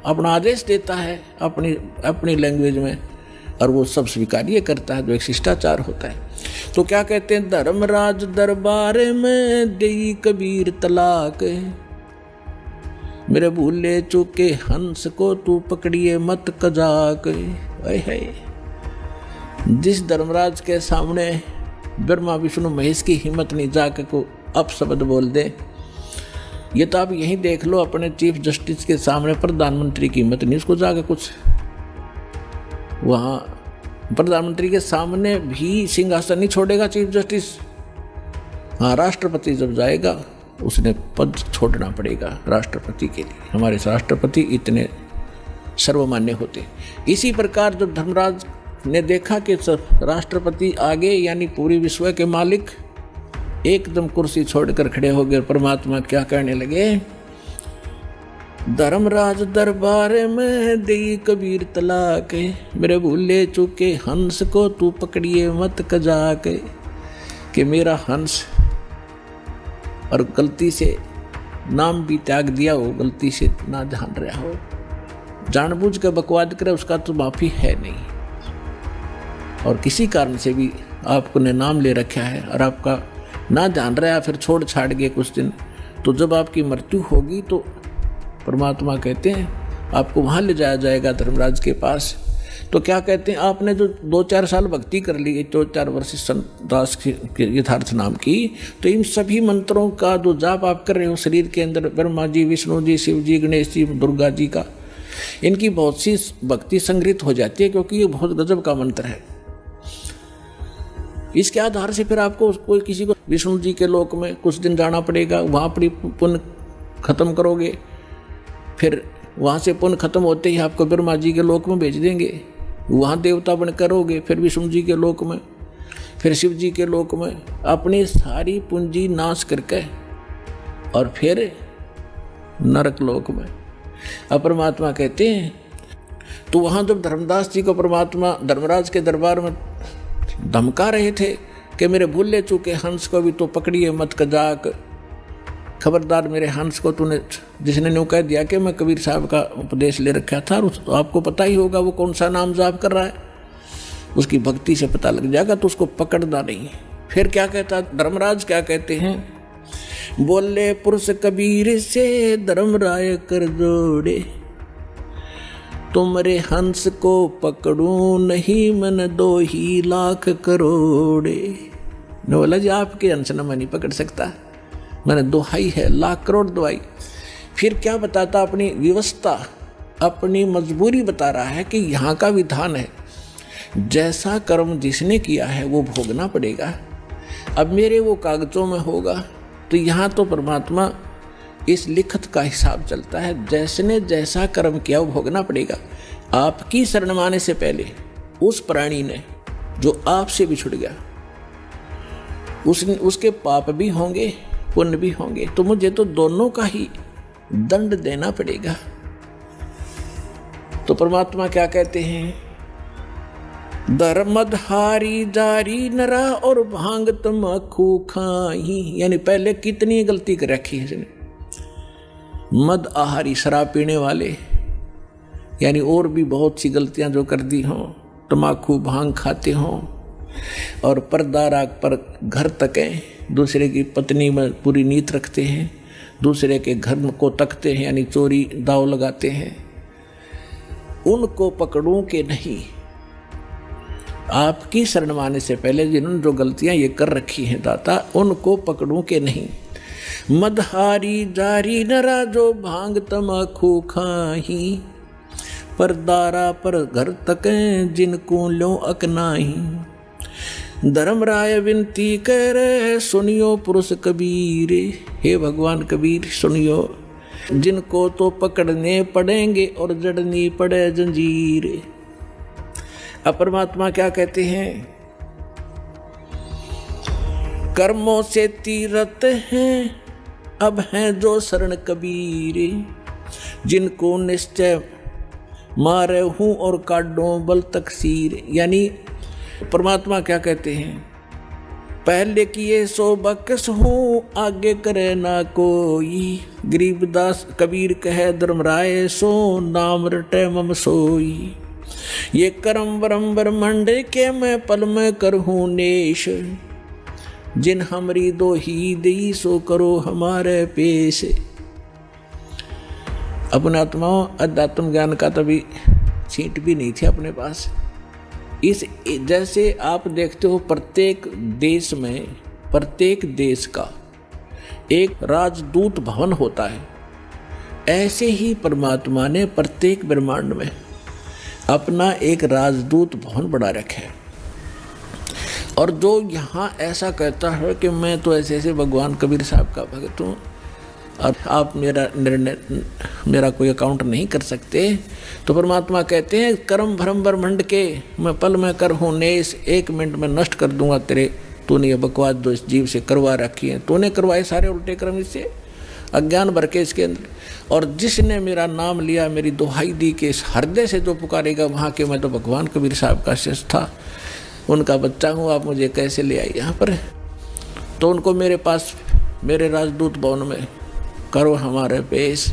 अपना आदेश देता है अपनी लैंग्वेज में, और वो सब स्वीकार्य करता है, जो एक शिष्टाचार होता है। तो क्या कहते हैं, धर्मराज दरबार में देई कबीर तलाक, मेरे भूले चूके हंस को तू पकड़िए मत कजाक। जिस धर्मराज के सामने ब्रह्मा विष्णु महेश की हिम्मत नहीं जाकर को अपशब्द बोल दे, ये तो आप यहीं देख लो, अपने चीफ जस्टिस के सामने प्रधानमंत्री की हिम्मत नहीं, उसको जाकर कुछ वहाँ प्रधानमंत्री के सामने भी सिंहासन नहीं छोड़ेगा चीफ जस्टिस। हाँ, राष्ट्रपति जब जाएगा उसने पद छोड़ना पड़ेगा राष्ट्रपति के लिए। हमारे राष्ट्रपति इतने सर्वमान्य होते। इसी प्रकार जब धर्मराज ने देखा कि राष्ट्रपति आगे यानी पूरी विश्व के मालिक एकदम कुर्सी छोड़कर खड़े हो गए, परमात्मा क्या कहने लगे, धर्मराज दरबार में देई कबीर तलाक, मेरे भूले चूके हंस को तू पकड़िए मत कजाक। कि मेरा हंस और गलती से नाम भी त्याग दिया हो, गलती से ना ध्यान रहा हो, जानबूझ कर बकवाद करे, उसका तो माफी है नहीं। और किसी कारण से भी आपको ने नाम ले रखा है और आपका ना ध्यान रहा, फिर छोड़ छाड़ गए कुछ दिन, तो जब आपकी मृत्यु होगी तो परमात्मा कहते हैं आपको वहाँ ले जाया जाएगा धर्मराज के पास। तो क्या कहते हैं, आपने जो 2-4 साल भक्ति कर ली, 2-4 वर्ष संत दास के यथार्थ नाम की, तो इन सभी मंत्रों का जो जाप आप कर रहे हो शरीर के अंदर, ब्रह्मा जी, विष्णु जी, शिव जी, गणेश जी, दुर्गा जी का, इनकी बहुत सी भक्ति संग्रहित हो जाती है, क्योंकि ये बहुत गजब का मंत्र है। इसके आधार से फिर आपको कोई किसी को विष्णु जी के लोक में कुछ दिन जाना पड़ेगा, वहाँ अपनी पुण्य खत्म करोगे, फिर वहाँ से पुण्य खत्म होते ही आपको ब्रह्मा जी के लोक में भेज देंगे, वहाँ देवता बन करोगे, फिर विष्णु जी के लोक में, फिर शिव जी के लोक में, अपनी सारी पूंजी नाश करके और फिर नरक लोक में। अब परमात्मा कहते हैं, तो वहाँ जब धर्मदास जी को परमात्मा धर्मराज के दरबार में धमका रहे थे कि मेरे भूले चूके हंस को भी तो पकड़िए मत कजाक, खबरदार मेरे हंस को तूने, जिसने न्यू कह दिया कि मैं कबीर साहब का उपदेश ले रखा था, और आपको पता ही होगा वो कौन सा नाम जाप कर रहा है, उसकी भक्ति से पता लग जाएगा, तो उसको पकड़ना नहीं। फिर क्या कहता धर्मराज, क्या कहते हैं, बोले पुरुष कबीर से धर्मराय कर जोड़े, तुमरे हंस को पकड़ूं नहीं मन 2 ही लाख करोड़े। ने बोला जी आपके हंस न मैं नहीं पकड़ सकता, मैंने दोहाई है, लाख करोड़ दोहाई। फिर क्या बताता, अपनी व्यवस्था, अपनी मजबूरी बता रहा है कि यहाँ का विधान है, जैसा कर्म जिसने किया है वो भोगना पड़ेगा। अब मेरे वो कागजों में होगा, तो यहाँ तो परमात्मा इस लिखत का हिसाब चलता है। जैसने जैसा कर्म किया वो भोगना पड़ेगा। आपकी शरण माने से पहले उस प्राणी ने जो आपसे बिछुड़ गया, उसके पाप भी होंगे, पुण्य भी होंगे, तो मुझे तो दोनों का ही दंड देना पड़ेगा। तो परमात्मा क्या कहते हैं, धर्मधारी जारी नरा और भांग तमाकू खाई। यानी पहले कितनी गलती कर रखी है इसने। मद आहारी शराब पीने वाले, यानी और भी बहुत सी गलतियां जो कर दी हों, तमाकू भांग खाते हों और परदारा पर घर तकें, दूसरे की पत्नी में पूरी नीयत रखते हैं, दूसरे के घर को तकते हैं, यानी चोरी दाव लगाते हैं, उनको पकड़ूं के नहीं। आपकी शरण माने से पहले जिन्होंने जो गलतियां ये कर रखी हैं दाता, उनको पकड़ूं के नहीं। मदहारी जारी नरा जो भांग तमाकू खाही, परदारा पर घर तकें जिनको लो अकनाही। धर्मराय विनती करे सुनियो पुरुष कबीर। हे भगवान कबीर सुनियो, जिनको तो पकड़ने पड़ेंगे और जड़नी पड़े जंजीर। अब परमात्मा क्या कहते हैं, कर्मों से तीरथ हैं अब हैं जो शरण कबीर, जिनको निश्चय मारे हूं और काटो बल तकसीर। यानी परमात्मा क्या कहते हैं, पहले किए सो बकस हूँ आगे करे ना कोई। गरीबदास कबीर कहे धर्मराय सो नाम रटे मम सोई। ये करम वरम ब्रह्मंड के मैं पल में करहूँ नेश, जिन हमरी दो ही दई सो करो हमारे पेश। अपने आत्माओं अध्यात्म ज्ञान का तभी छींट भी नहीं थी अपने पास। इस जैसे आप देखते हो प्रत्येक देश में, प्रत्येक देश का एक राजदूत भवन होता है, ऐसे ही परमात्मा ने प्रत्येक ब्रह्मांड में अपना एक राजदूत भवन बना रखा है। और जो यहाँ ऐसा कहता है कि मैं तो ऐसे ऐसे भगवान कबीर साहब का भक्त हूँ और आप मेरा निर्णय, मेरा कोई अकाउंट नहीं कर सकते, तो परमात्मा कहते हैं कर्म भ्रम ब्रह्मंड के मैं पल में कर हूँ नेस, 1 मिनट में नष्ट कर दूंगा तेरे, तूने ये बकवास जो इस जीव से करवा रखी है, तूने करवाए सारे उल्टे कर्म इससे, अज्ञान भर के इसके अंदर। और जिसने मेरा नाम लिया, मेरी दुहाई दी के इस हृदय से जो पुकारेगा वहाँ के, मैं तो भगवान कबीर साहब का शिष्य था, उनका बच्चा हूँ, आप मुझे कैसे ले आई यहाँ पर। तो उनको मेरे पास, मेरे राजदूत भवन में करो हमारे पेश,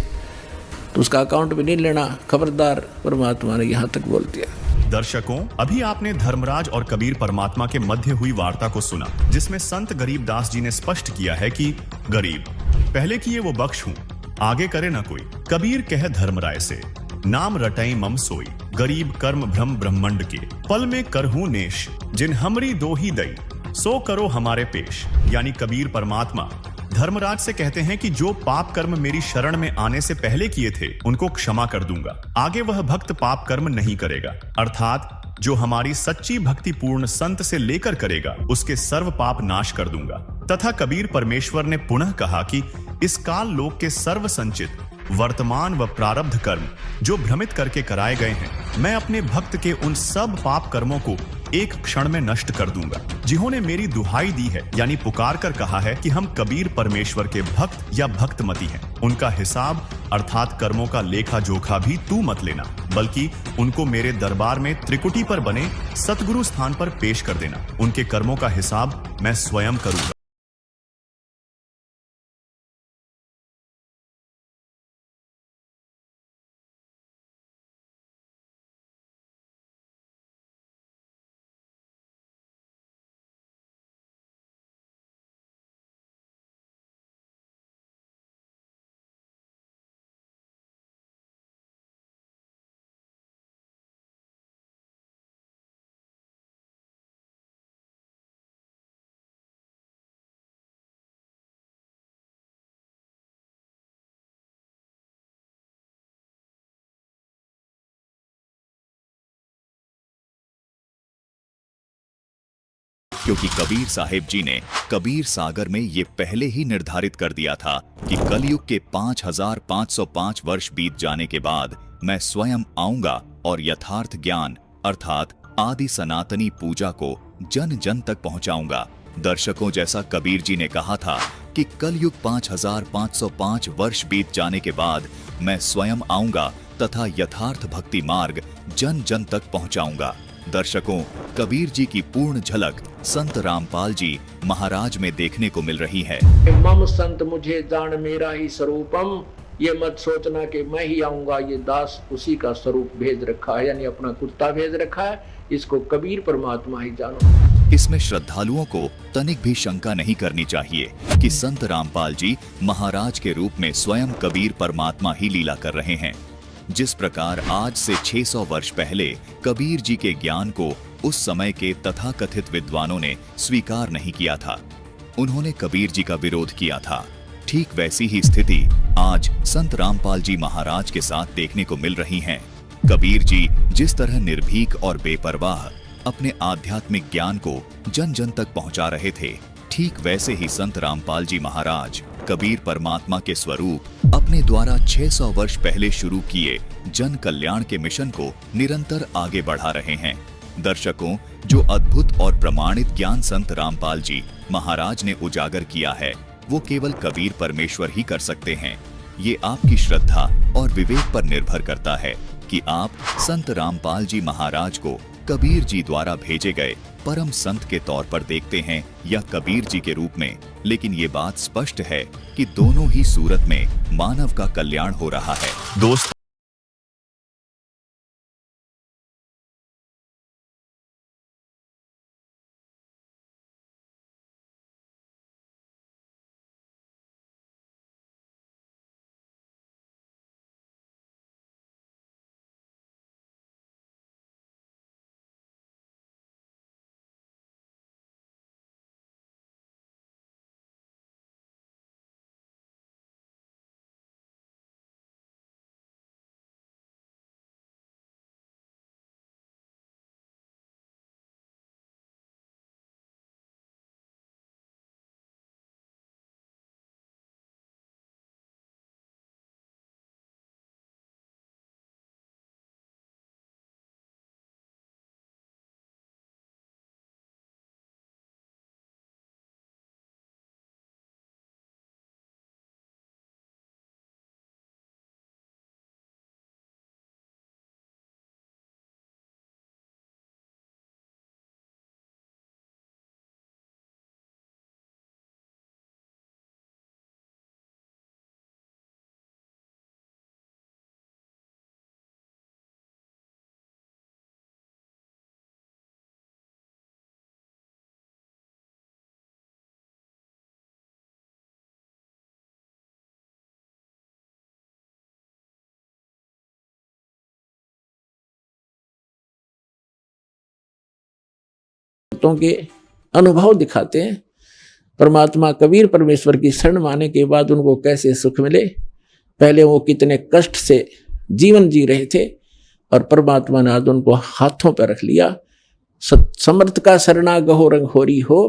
तो उसका अकाउंट भी नहीं लेना, खबरदार, परमात्मा ने यहाँ तक बोल दिया। दर्शकों, अभी आपने धर्मराज और कबीर परमात्मा के मध्य हुई वार्ता को सुना, जिसमें संत गरीबदास जी ने स्पष्ट किया है कि गरीब पहले किए वो बख्श हूं, आगे करे ना कोई। कबीर कहे धर्मराय से नाम रटई मम सोई, गरीब कर्म भ्रम ब्रह्मंड के पल में करहूं नेश, जिन हमरी दो ही दई सो करो हमारे पेश। यानी कबीर परमात्मा धर्मराज से कहते हैं कि जो पाप कर्म मेरी शरण में आने से पहले किए थे उनको क्षमा कर दूंगा, आगे वह भक्त पाप कर्म नहीं करेगा। अर्थात जो हमारी सच्ची भक्ति पूर्ण संत से लेकर करेगा उसके सर्व पाप नाश कर दूंगा। तथा कबीर परमेश्वर ने पुनः कहा कि इस काल लोक के सर्व संचित वर्तमान व प्रारब्ध कर्म जो भ्रमित करके कराए गए हैं, मैं अपने भक्त के उन सब पाप कर्मों को एक क्षण में नष्ट कर दूंगा। जिन्होंने मेरी दुहाई दी है, यानी पुकार कर कहा है कि हम कबीर परमेश्वर के भक्त या भक्तमती हैं, उनका हिसाब अर्थात कर्मों का लेखा जोखा भी तू मत लेना, बल्कि उनको मेरे दरबार में त्रिकुटी पर बने सतगुरु स्थान पर पेश कर देना। उनके कर्मों का हिसाब मैं स्वयं करूंगा। क्योंकि कबीर साहिब जी ने कबीर सागर में ये पहले ही निर्धारित कर दिया था कि कलयुग के 5505 वर्ष बीत जाने के बाद मैं स्वयं आऊंगा और यथार्थ ज्ञान अर्थात आदि सनातनी पूजा को जन जन तक पहुंचाऊंगा। दर्शकों, जैसा कबीर जी ने कहा था कि कलयुग 5505 वर्ष बीत जाने के बाद मैं स्वयं आऊंगा तथा यथार्थ भक्ति मार्ग जन जन तक पहुंचाऊंगा। दर्शकों, कबीर जी की पूर्ण झलक संत रामपाल जी महाराज में देखने को मिल रही है। मम संत मुझे जान मेरा ही स्वरूपम, ये मत सोचना कि मैं ही आऊंगा, ये दास उसी का स्वरूप भेज रखा है, यानी अपना कुत्ता भेज रखा है, इसको कबीर परमात्मा ही जानो। इसमें श्रद्धालुओं को तनिक भी शंका नहीं करनी चाहिए कि संत रामपाल जी महाराज के रूप में स्वयं कबीर परमात्मा ही लीला कर रहे हैं। जिस प्रकार आज से 600 वर्ष पहले कबीर जी के ज्ञान को उस समय के तथाकथित विद्वानों ने स्वीकार नहीं किया था, उन्होंने कबीर जी का विरोध किया था, ठीक वैसी ही स्थिति आज संत रामपाल जी महाराज के साथ देखने को मिल रही है। कबीर जी जिस तरह निर्भीक और बेपरवाह अपने आध्यात्मिक ज्ञान को जन जन तक पहुंचा रहे थे, ठीक वैसे ही संत रामपाल जी महाराज कबीर परमात्मा के स्वरूप अपने द्वारा 600 वर्ष पहले शुरू किए जन कल्याण के मिशन को निरंतर आगे बढ़ा रहे हैं। दर्शकों, जो अद्भुत और प्रमाणित ज्ञान संत रामपाल जी महाराज ने उजागर किया है, वो केवल कबीर परमेश्वर ही कर सकते हैं। ये आपकी श्रद्धा और विवेक पर निर्भर करता है कि आप संत रामपाल जी महाराज को कबीर जी द्वारा भेजे गए परम संत के तौर पर देखते हैं या कबीर जी के रूप में। लेकिन ये बात स्पष्ट है कि दोनों ही सूरत में मानव का कल्याण हो रहा है। दोस्त के अनुभव दिखाते हैं। परमात्मा कबीर परमेश्वर की शरण माने के बाद उनको कैसे सुख मिले, पहले वो कितने कष्ट से जीवन जी रहे थे और परमात्मा ने आज उनको हाथों पर रख लिया। समर्थ का शरणा गहो रंग होरी हो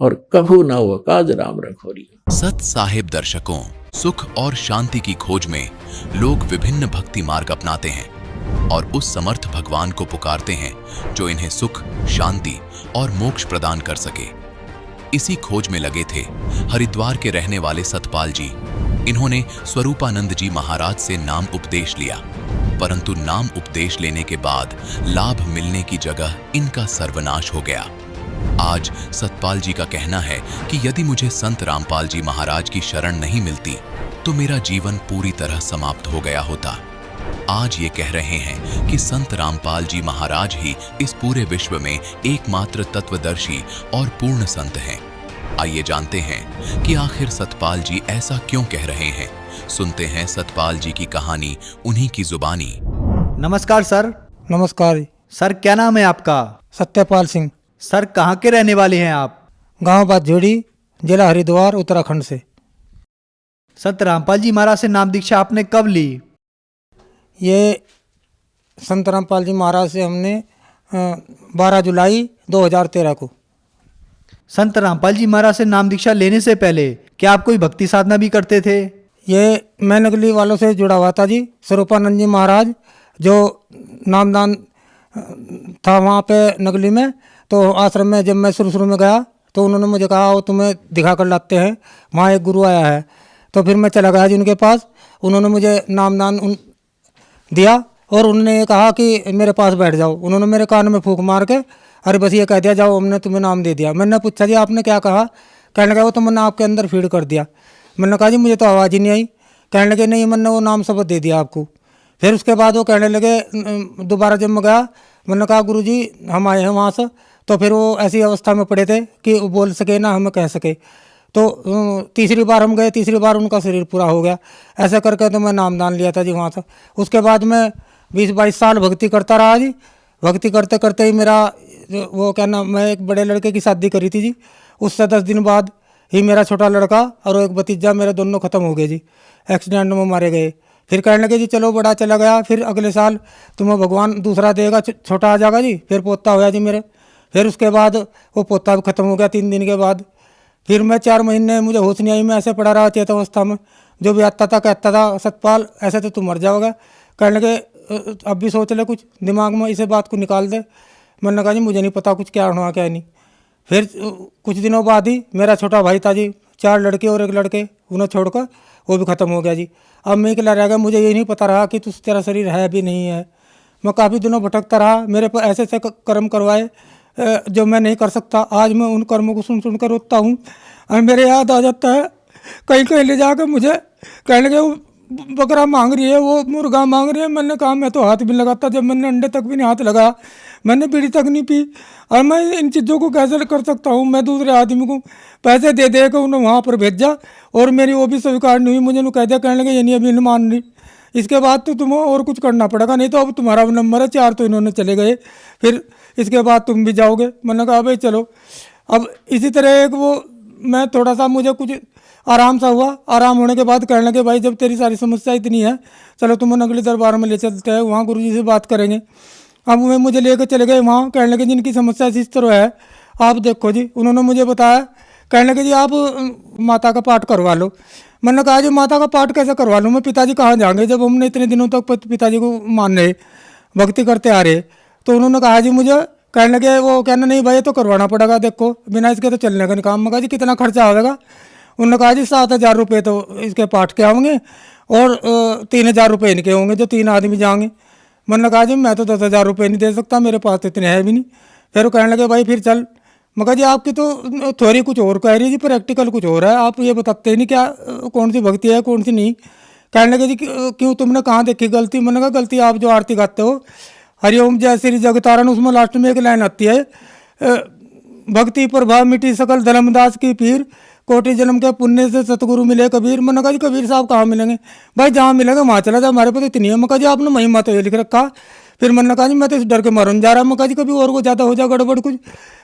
और कभू न हो काज राम रंग होरी। सत साहिब दर्शकों, सुख और शांति की खोज में लोग विभिन्न भक्ति मार्ग अपनाते हैं और उस समर्थ भगवान को पुकारते हैं जो इन्हें सुख, शांति और मोक्ष प्रदान कर सके। इसी खोज में लगे थे हरिद्वार के रहने वाले सतपाल जी। इन्होंने स्वरूपानंद जी महाराज से नाम उपदेश लिया, परंतु नाम उपदेश लेने के बाद लाभ मिलने की जगह इनका सर्वनाश हो गया। आज सतपाल जी का कहना है कि यदि मुझे संत रामपाल जी महाराज की शरण नहीं मिलती तो मेरा जीवन पूरी तरह समाप्त हो गया होता। आज ये कह रहे हैं कि संत रामपाल जी महाराज ही इस पूरे विश्व में एकमात्र तत्वदर्शी और पूर्ण संत हैं। आइए जानते हैं कि आखिर सतपाल जी ऐसा क्यों कह रहे हैं। सुनते हैं सतपाल जी की कहानी उन्हीं की जुबानी। नमस्कार सर। नमस्कार सर, क्या नाम है आपका? सत्यपाल सिंह। सर, कहाँ के रहने वाले हैं आप? गांव बाझोड़ी, जिला हरिद्वार, उत्तराखंड से। संत रामपाल जी महाराज से नाम दीक्षा आपने कब ली? ये संत रामपाल जी महाराज से हमने 12 जुलाई 2013 को। संत रामपाल जी महाराज से नाम दीक्षा लेने से पहले क्या आप कोई भक्ति साधना भी करते थे? ये मैं नगली वालों से जुड़ा हुआ था जी। स्वरूपानंद जी महाराज जो नामदान था वहाँ पे नगली में, तो आश्रम में जब मैं शुरू में गया तो उन्होंने मुझे कहा वो तुम्हें दिखा कर लाते हैं, वहाँ एक गुरु आया है। तो फिर मैं चला गया जी उनके पास। उन्होंने मुझे नामदान दिया और उन्होंने ये कहा कि मेरे पास बैठ जाओ। उन्होंने मेरे कान में फूंक मार के अरे बस ये कह दिया जाओ हमने तुम्हें नाम दे दिया। मैंने पूछा जी आपने क्या कहा? कहने लगा वो तो मैंने आपके अंदर फीड कर दिया। मैंने कहा जी मुझे तो आवाज़ ही नहीं आई। कहने लगे नहीं मैंने वो नाम शब्द दे दिया आपको। फिर उसके बाद वो कहने लगे दोबारा जब मैं गया, मैंने कहा गुरुजी हम आए हैं वहाँ से। तो फिर वो ऐसी अवस्था में पड़े थे कि वो बोल सके ना हमें कह सके। तो तीसरी बार हम गए, तीसरी बार उनका शरीर पूरा हो गया। ऐसा करके तो मैं नामदान लिया था जी वहाँ से। उसके बाद मैं 20-22 साल भक्ति करता रहा जी। भक्ति करते करते ही मेरा वो क्या नाम, मैं एक बड़े लड़के की शादी करी थी जी। उससे 10 दिन बाद ही मेरा छोटा लड़का और एक भतीजा मेरे दोनों ख़त्म हो गए जी, एक्सीडेंट में मारे गए। फिर कहने लगे जी चलो बड़ा चला गया, फिर अगले साल तुम्हें भगवान दूसरा देगा, छोटा आ जाएगा जी। फिर पोता होया जी मेरे। फिर उसके बाद वो पोता भी ख़त्म हो गया 3 दिन के बाद। फिर मैं 4 महीने मुझे होश नहीं आई, मैं ऐसे पड़ा रहा चेत अवस्था में। जो भी आता था कहता था सतपाल ऐसे तो तू मर जाओगा। कहने लगे अब भी सोच ले कुछ दिमाग में, इसे बात को निकाल दे। मैंने कहा जी मुझे नहीं पता कुछ क्या हुआ क्या नहीं। फिर कुछ दिनों बाद ही मेरा छोटा भाई था जी, 4 लड़के और 1 लड़के, उन्हें छोड़कर वो भी ख़त्म हो गया जी। अब मैं अकेला रह गया, मुझे ये नहीं पता रहा कि तेरा शरीर है भी नहीं है। मैं काफ़ी दिनों भटकता रहा। मेरे पर ऐसे ऐसे कर्म करवाए जो मैं नहीं कर सकता। आज मैं उन कर्मों को सुन कर रोता हूँ और मेरे याद आ जाता है। कहीं कहीं ले जाकर मुझे कहने लगे वो बकरा मांग रही है, वो मुर्गा मांग रही है। मैंने कहा मैं तो हाथ भी लगाता, जब मैंने अंडे तक भी नहीं हाथ लगाया, मैंने बीड़ी तक नहीं पी। और मैं इन चीज़ों को कैसे कर सकता हूँ? मैं दूसरे आदमी को पैसे दे दे कर उन्हें वहाँ पर भेजा और मेरी वो भी स्वीकार नहीं हुई। मुझे उन्होंने कह दिया, कहने लगे ये नहीं अभी नहीं मान रही, इसके बाद तो तुम्हें और कुछ करना पड़ेगा, नहीं तो अब तुम्हारा नंबर है 4 तो इन्होंने चले गए, फिर इसके बाद तुम भी जाओगे। मैंने कहा भाई चलो। अब इसी तरह एक वो मैं थोड़ा सा मुझे कुछ आराम सा हुआ। आराम होने के बाद कहने लगे भाई जब तेरी सारी समस्या इतनी है चलो तुम्हें नगली दरबार में ले चलते हैं, वहाँ गुरुजी से बात करेंगे। अब वे मुझे लेकर चले गए वहाँ। कहने लगे जिनकी समस्या इस तरह है आप देखो जी। उन्होंने मुझे बताया, कहने लगे जी आप माता का पाठ करवा लो। मैंने कहा जी माता का पाठ कैसे करवा लूँ मैं, पिताजी कहाँ जाएंगे जब हमने इतने दिनों तक पिताजी को मान रहे, भक्ति करते आ रहे। तो उन्होंने कहा जी मुझे, कहने लगे वो कहना नहीं भाई तो करवाना पड़ेगा, देखो बिना इसके तो चलने का नहीं काम। मैं कहा जी कितना खर्चा होगा? उन्होंने कहा जी 7,000 रुपये तो इसके पाठ के होंगे और 3,000 रुपये इनके होंगे जो 3 आदमी जाएंगे। मैंने कहा जी मैं तो 10,000 रुपये नहीं दे सकता, मेरे पास तो इतने है भी नहीं। फिर वो कहने लगे भाई फिर चल। मैं कहा जी आपकी तो थ्योरी कुछ और कह रही है जी, प्रैक्टिकल कुछ और है, आप ये बताते ही नहीं क्या कौन सी भक्ति है कौन सी नहीं। कहने लगे जी क्यों तुमने कहाँ देखी गलती? मैंने कहा गलती आप जो आरती गाते हो हरिओम जय श्री जगतारण, उसमें लास्ट में एक लाइन आती है भक्ति प्रभाव मिटी सकल धर्मदास की पीर, कोटि जन्म के पुण्य से सतगुरु मिले कबीर। मैंने कहा जी कबीर साहब कहाँ मिलेंगे? भाई जहाँ मिलेंगे वहाँ चला जाए, हमारे पास इतनी है। मैं कहा जी आपने महिमा तो ये लिख रखा। फिर मैंने कहा जी मैं तो इस डर के मारून जा रहा। मैं कहा जी कभी और को ज़्यादा हो जाए गड़बड़ कुछ।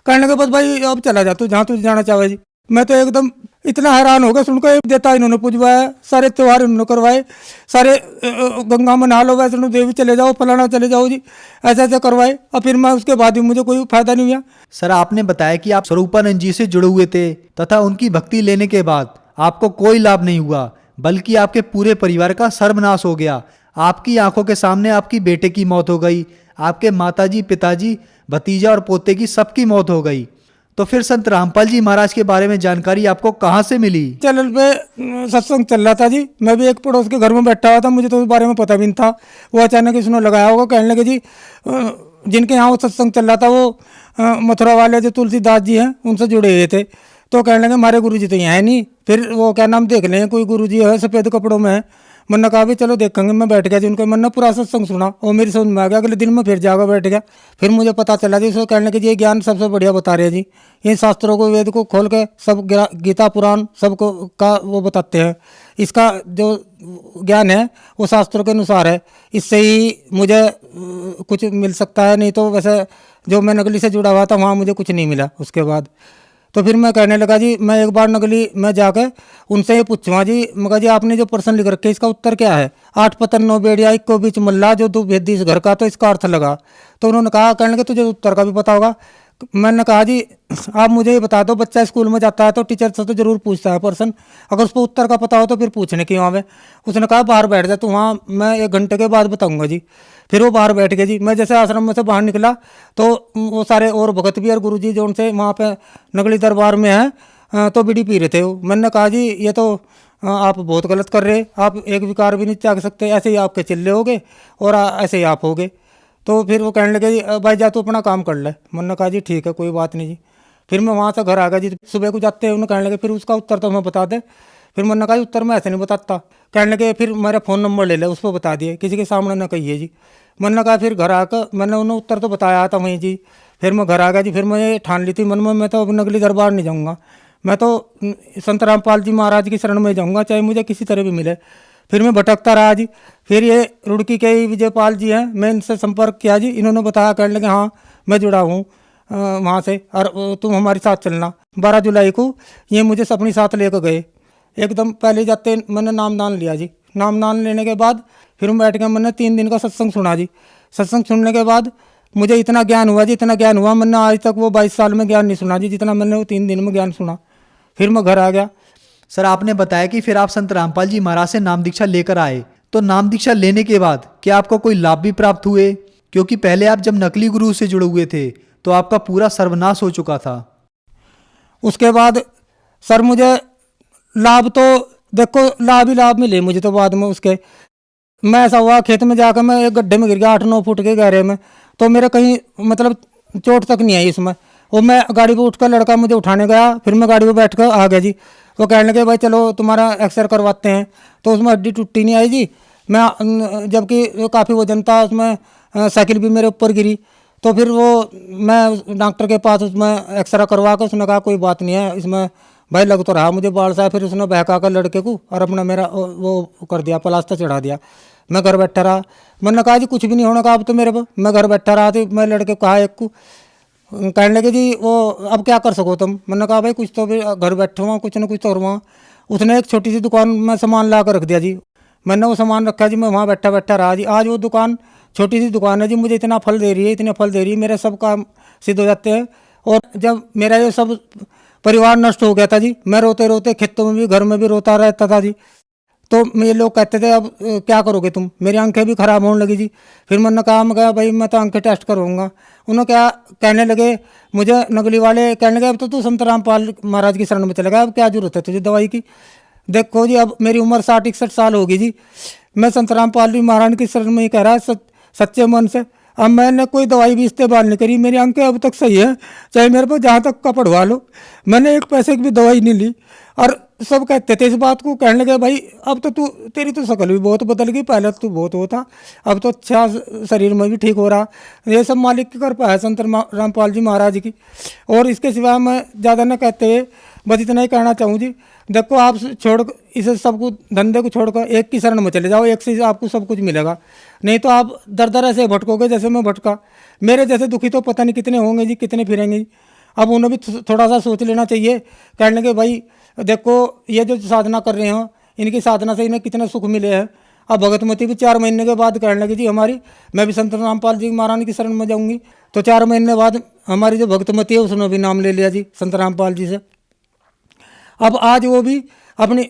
कहने के बस भाई अब चला जा तू जहाँ तुझे जाना चाहे जी। मैं तो एकदम इतना हैरान हो गया सुनकर। देता इन्होंने पुजवाया, सारे त्यौहार इन्होंने करवाए, सारे गंगा में नहा लो, वैष्णो देवी चले जाओ, फलाना चले जाओ जी, ऐसे ऐसे करवाए। और फिर मैं उसके बाद भी मुझे कोई फायदा नहीं हुआ। सर आपने बताया कि आप स्वरूपानंद जी से जुड़े हुए थे तथा उनकी भक्ति लेने के बाद आपको कोई लाभ नहीं हुआ, बल्कि आपके पूरे परिवार का सर्वनाश हो गया। आपकी आंखों के सामने आपकी बेटे की मौत हो गई, आपके माताजी, पिताजी, भतीजा और पोते की सबकी मौत हो गई। तो फिर संत रामपाल जी महाराज के बारे में जानकारी आपको कहाँ से मिली? चैनल पे सत्संग चल रहा था जी। मैं भी एक पड़ोस के घर में बैठा हुआ था, मुझे तो उस बारे में पता भी नहीं था। वो अचानक इसने लगाया होगा। कहने लगे जी जिनके यहाँ वो सत्संग चल रहा था वो मथुरा वाले जो तुलसीदास जी हैं उनसे जुड़े हुए थे। तो कहने लगे हमारे गुरुजी तो यहाँ है नहीं, फिर वो क्या नाम देख लें कोई गुरुजी है सफ़ेद कपड़ों में है। मैंने कहा भी चलो देखेंगे। मैं बैठ गया जी उनका, मैंने पूरा सत्संग सुना और मेरी समझ में आ गया। अगले दिन मैं फिर जाकर बैठ गया। फिर मुझे पता चला जी उसको कहने लगे जी ये ज्ञान सबसे बढ़िया बता रहे हैं जी, इन शास्त्रों को वेद को खोल के सब गीता पुराण सबको का वो बताते हैं। इसका जो ज्ञान है वो शास्त्रों के अनुसार है, इससे ही मुझे कुछ मिल सकता है, नहीं तो वैसे जो मैं नगली से जुड़ा हुआ था वहाँ मुझे कुछ नहीं मिला उसके बाद। तो फिर मैं कहने लगा जी मैं एक बार नगली में जाकर उनसे ये पूछूँगा जी, मगर जी आपने जो प्रश्न लिख रखे इसका उत्तर क्या है? 8 पतन 9 बेड़िया इक्को बीच मल्ला जो 2 भेदी इस घर का, तो इसका अर्थ लगा। तो उन्होंने कहा, कहने लगे तुझे उत्तर का भी पता होगा? मैंने कहा जी आप मुझे ये बता दो, बच्चा स्कूल में जाता है तो टीचर से तो जरूर पूछता है पर्सन, अगर उसको उत्तर का पता हो तो फिर पूछने क्यों आवे। उसने कहा बाहर बैठ जा, तो वहाँ मैं 1 घंटे के बाद बताऊंगा जी। फिर वो बाहर बैठ गए जी। मैं जैसे आश्रम में से बाहर निकला तो वो सारे और भगत भी और गुरु जी जो उनसे वहाँ पे नगली दरबार में है तो बीड़ी पी रहे थे वो। मैंने कहा जी ये तो आप बहुत गलत कर रहे, आप एक विकार भी नहीं त्याग सकते, ऐसे ही आपके चिल्ले होगे और ऐसे ही आप होगे। तो फिर वो कहने लगे जी भाई जा तू अपना काम कर ले। मैंने कहा जी ठीक है कोई बात नहीं जी। फिर मैं वहाँ से घर आ गया जी। सुबह को जाते हैं उन्हें कहने लगे फिर उसका उत्तर तो हमें बता दे। फिर मैंने कहा उत्तर मैं ऐसे नहीं बताता। कहने लगे फिर मेरा फ़ोन नंबर ले ले, उस पर बता दिए, किसी के सामने ना कहिए जी। मैंने कहा फिर घर आकर मैंने उन्हें उत्तर तो बताया था वहीं जी। फिर मैं घर आ गया जी। फिर मैं ये ठान ली थी मन में, मैं तो अब नगली दरबार नहीं जाऊँगा, मैं तो संत रामपाल जी महाराज की शरण में जाऊँगा, चाहे मुझे किसी तरह भी मिले। फिर मैं भटकता रहा जी। फिर ये रुड़की के ही विजयपाल जी हैं, मैं इनसे संपर्क किया जी। इन्होंने बताया, कहने लगे हाँ मैं जुड़ा हूँ वहाँ से और तुम हमारे साथ चलना। 12 जुलाई को ये मुझे अपनी साथ लेकर गए। एकदम पहले जाते मैंने नामदान लिया जी। नामदान लेने के बाद फिर मैं बैठ गया, मैंने 3 दिन का सत्संग सुना जी। सत्संग सुनने के बाद मुझे इतना ज्ञान हुआ जी, इतना ज्ञान हुआ, मैंने आज तक वो 22 साल में ज्ञान नहीं सुना जी जितना मैंने वो 3 दिन में ज्ञान सुना। फिर मैं घर आ गया। सर आपने बताया कि फिर आप संत रामपाल जी महाराज से नाम दीक्षा लेकर आए, तो नाम दीक्षा लेने के बाद क्या आपको कोई लाभ भी प्राप्त हुए? क्योंकि पहले आप जब नकली गुरु से जुड़े हुए थे तो आपका पूरा सर्वनाश हो चुका था। उसके बाद सर मुझे लाभ तो देखो लाभ ही लाभ मिले मुझे तो बाद में। उसके मैं ऐसा हुआ खेत में जाकर मैं एक गड्ढे में गिर गया 8-9 फुट के गहरे में, तो मेरे कहीं मतलब चोट तक नहीं आई इसमें। वो मैं गाड़ी पे उठकर लड़का मुझे उठाने गया, फिर मैं गाड़ी पे बैठ कर आ गया जी। वो कहने लगे भाई चलो तुम्हारा एक्सरे करवाते हैं, तो उसमें हड्डी टूटी नहीं आई जी। मैं जबकि काफ़ी वजन था उसमें, साइकिल भी मेरे ऊपर गिरी। तो फिर वो मैं डॉक्टर के पास उसमें एक्सरा करवा कर उसने कहा कोई बात नहीं है इसमें भाई, लग तो रहा मुझे बाल सा। फिर उसने बहका कर लड़के को और अपना मेरा वो कर दिया, प्लास्टर चढ़ा दिया। मैं घर बैठा रहा। मैंने कहा जी कुछ भी नहीं होने का अब तो मेरे को। मैं घर बैठा रहा तो मैं लड़के को कहा एक को, कहने लगे जी वो अब क्या कर सको तुम। मैंने कहा भाई कुछ तो भी घर बैठे हुआ कुछ ना कुछ तो हुआ। उसने एक छोटी सी दुकान में सामान ला कर रख दिया जी। मैंने वो सामान रखा जी, मैं वहाँ बैठा बैठा रहा जी। आज वो दुकान छोटी सी दुकान है जी, मुझे इतना फल दे रही है, इतने फल दे रही है, मेरे सब काम सिद्ध हो जाते हैं। और जब मेरा ये सब परिवार नष्ट हो गया था जी, मैं रोते रोते खेतों में भी घर में भी रोता रहता था जी। तो ये लोग कहते थे अब क्या करोगे तुम, मेरी आंखें भी खराब होने लगी जी। फिर मैंने कहा भाई मैं तो आंखें टेस्ट करूँगा। उन्होंने क्या कहने लगे मुझे नगली वाले, कहने लगे अब तो तू संत रामपाल महाराज की शरण में चले गया, अब क्या जरूरत है तुझे दवाई की। देखो जी अब मेरी उम्र 60-61 साल होगी जी, मैं संत रामपाल जी महाराज की शरण में ही कह रहा है सच्चे मन से। अब मैंने कोई दवाई भी इस्तेमाल नहीं करी, मेरी आंखें अब तक सही है, चाहे मेरे पास जहाँ तक का पढ़वा लो। मैंने 1 पैसे की भी दवाई नहीं ली। और सब कहते थे इस बात को, कहने लगे भाई अब तो तू तेरी तो शक्ल भी बहुत बदल गई, पहले तो बहुत होता, अब तो अच्छा शरीर में भी ठीक हो रहा। ये सब मालिक की कृपा है संत रामपाल जी महाराज की। और इसके सिवा मैं ज़्यादा न कहते हुए बस इतना ही कहना चाहूँ जी, देखो आप छोड़ इसे सब कुछ धंधे को छोड़कर एक की शरण में चले जाओ, एक से आपको सब कुछ मिलेगा। नहीं तो आप दर दर ऐसे भटकोगे जैसे मैं भटका। मेरे जैसे दुखी तो पता नहीं कितने होंगे जी, कितने फिरेंगे जी। अब उन्हें भी थोड़ा सा सोच लेना चाहिए। कहने लगे भाई देखो ये जो साधना कर रहे हो इनकी साधना से इन्हें कितने सुख मिले हैं। अब भगतमती भी 4 महीने के बाद कहने लगी जी हमारी, मैं भी संत रामपाल जी महाराज की शरण में जाऊँगी। तो 4 महीने बाद हमारी जो भगतमती है उसने भी नाम ले लिया जी संत रामपाल जी से। अब आज वो भी अपनी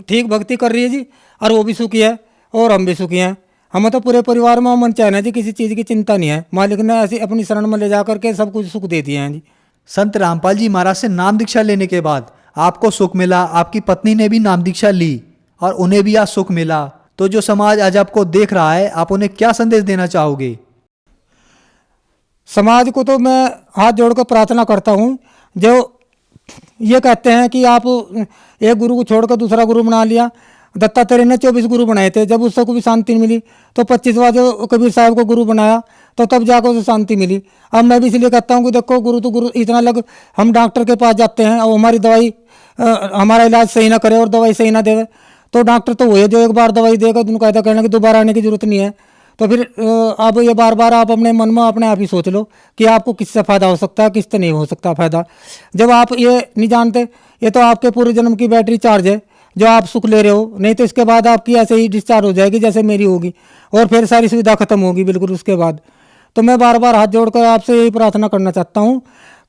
ठीक भक्ति कर रही है जी, और वो भी सुखी है और हम भी सुखी हैं। हमें तो पूरे परिवार में मन चैन है जी, किसी चीज़ की चिंता नहीं है। मालिक ने ऐसी अपनी शरण में ले जा करके सब कुछ सुख दे दिए हैं जी। संत रामपाल जी महाराज से नाम दीक्षा लेने के बाद आपको सुख मिला, आपकी पत्नी ने भी नाम दीक्षा ली और उन्हें भी आज सुख मिला। तो जो समाज आज आपको देख रहा है, आप उन्हें क्या संदेश देना चाहोगे? समाज को तो मैं हाथ जोड़कर प्रार्थना करता हूँ, जो ये कहते हैं कि आप एक गुरु को छोड़कर दूसरा गुरु बना लिया। दत्तात्रेय ने 24 गुरु बनाए थे, जब उसको भी शांति मिली तो 25वां जो कबीर साहब को गुरु बनाया तो तब जाकर उसे शांति मिली। अब मैं भी इसलिए कहता हूँ कि देखो गुरु तो गुरु इतना लग, हम डॉक्टर के पास जाते हैं और हमारी दवाई हमारा इलाज सही ना करे और दवाई सही ना देवे, तो डॉक्टर तो वो है जो एक बार दवाई देगा तो कहता कहने की दोबारा आने की जरूरत नहीं है। तो फिर अब ये बार बार आप अपने मन में अपने आप ही सोच लो कि आपको किससे फ़ायदा हो सकता है, किससे नहीं हो सकता फ़ायदा। जब आप ये नहीं जानते, ये तो आपके पूरे जन्म की बैटरी चार्ज है जो आप सुख ले रहे हो, नहीं तो इसके बाद आपकी ऐसे ही डिस्चार्ज हो जाएगी जैसे मेरी होगी और फिर सारी सुविधा खत्म होगी बिल्कुल उसके बाद। तो मैं बार बार हाथ जोड़कर आपसे यही प्रार्थना करना चाहता हूँ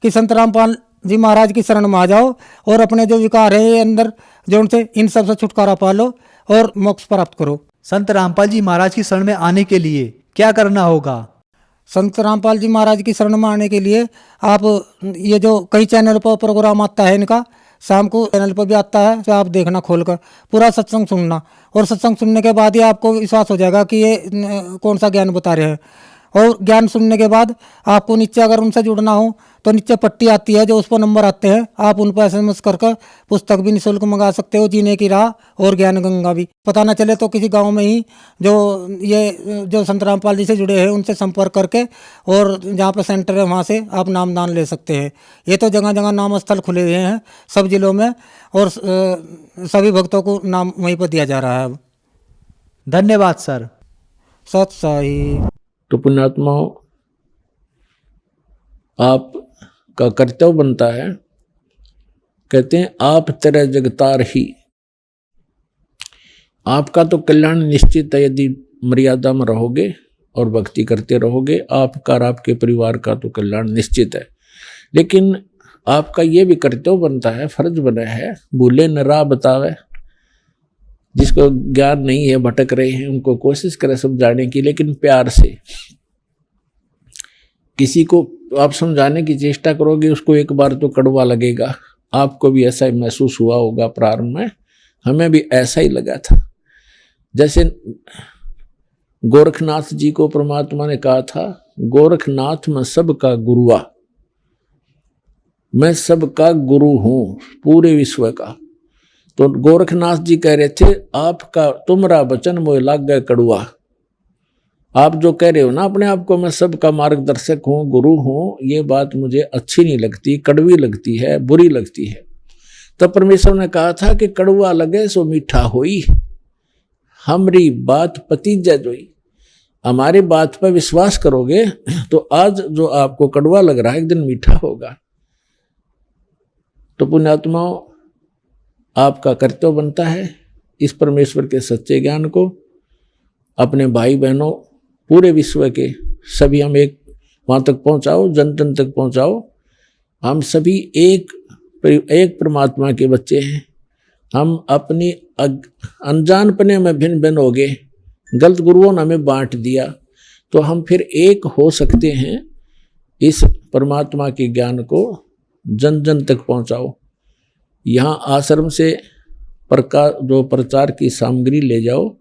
कि संत रामपाल जी महाराज की शरण में आ जाओ और अपने जो विकार है ये अंदर जो उनसे इन सब से छुटकारा पा लो और मोक्ष प्राप्त करो। संत रामपाल जी महाराज की शरण में आने के लिए क्या करना होगा? संत रामपाल जी महाराज की शरण में आने के लिए आप ये जो कई चैनल पर प्रोग्राम आता है इनका, शाम को चैनल पर भी आता है, तो आप देखना खोलकर पूरा सत्संग सुनना, और सत्संग सुनने के बाद ही आपको विश्वास हो जाएगा कि ये कौन सा ज्ञान बता रहे हैं। और ज्ञान सुनने के बाद आपको नीचे अगर उनसे जुड़ना हो तो नीचे पट्टी आती है जो उस पर नंबर आते हैं, आप उन पर SMS कर पुस्तक भी निःशुल्क मंगा सकते हो, जीने की राह और ज्ञान गंगा भी। पता न चले तो किसी गांव में ही जो संत रामपाल जी से जुड़े हैं उनसे संपर्क करके और जहाँ पर सेंटर है वहाँ से आप नामदान ले सकते हैं। ये तो जगह जगह नाम स्थल खुले हुए हैं सब जिलों में, और सभी भक्तों को नाम वहीं पर दिया जा रहा है अब। धन्यवाद सर। सत साई। तो पुण्यात्माओं, आपका कर्तव्य बनता है, कहते हैं आप तेरे जगतार ही। आपका तो कल्याण निश्चित है यदि मर्यादा में रहोगे और भक्ति करते रहोगे, आपका और आपके परिवार का तो कल्याण निश्चित है। लेकिन आपका ये भी कर्तव्य बनता है, फर्ज बना है, भूले न राह बतावे। जिसको ज्ञान नहीं है, भटक रहे हैं, उनको कोशिश करें समझाने की, लेकिन प्यार से। किसी को आप समझाने की चेष्टा करोगे उसको एक बार तो कड़वा लगेगा। आपको भी ऐसा ही महसूस हुआ होगा प्रारंभ में, हमें भी ऐसा ही लगा था। जैसे गोरखनाथ जी को परमात्मा ने कहा था, गोरखनाथ मैं सबका गुरुआ, मैं सबका गुरु हूं पूरे विश्व का। तो गोरखनाथ जी कह रहे थे, आपका तुमरा वचन मोह लाग गए कड़ुआ। आप जो कह रहे हो ना अपने आप को मैं सबका मार्गदर्शक हूँ, गुरु हूँ, ये बात मुझे अच्छी नहीं लगती, कड़वी लगती है, बुरी लगती है। तब परमेश्वर ने कहा था कि कड़ुआ लगे सो मीठा होई, हमरी बात पतीजा जोई। हमारी बात पर विश्वास करोगे तो आज जो आपको कड़वा लग रहा है एक दिन मीठा होगा। तो पुण्यात्माओं, आपका कर्तव्य बनता है इस परमेश्वर के सच्चे ज्ञान को अपने भाई बहनों पूरे विश्व के सभी हम एक वहाँ तक पहुँचाओ, जन जन तक पहुँचाओ। हम सभी एक परमात्मा के बच्चे हैं। हम अपनी अनजानपने में भिन्न भिन्न हो गए, गलत गुरुओं ने हमें बांट दिया, तो हम फिर एक हो सकते हैं। इस परमात्मा के ज्ञान को जन जन तक पहुँचाओ। यहाँ आश्रम से प्रचार की सामग्री ले जाओ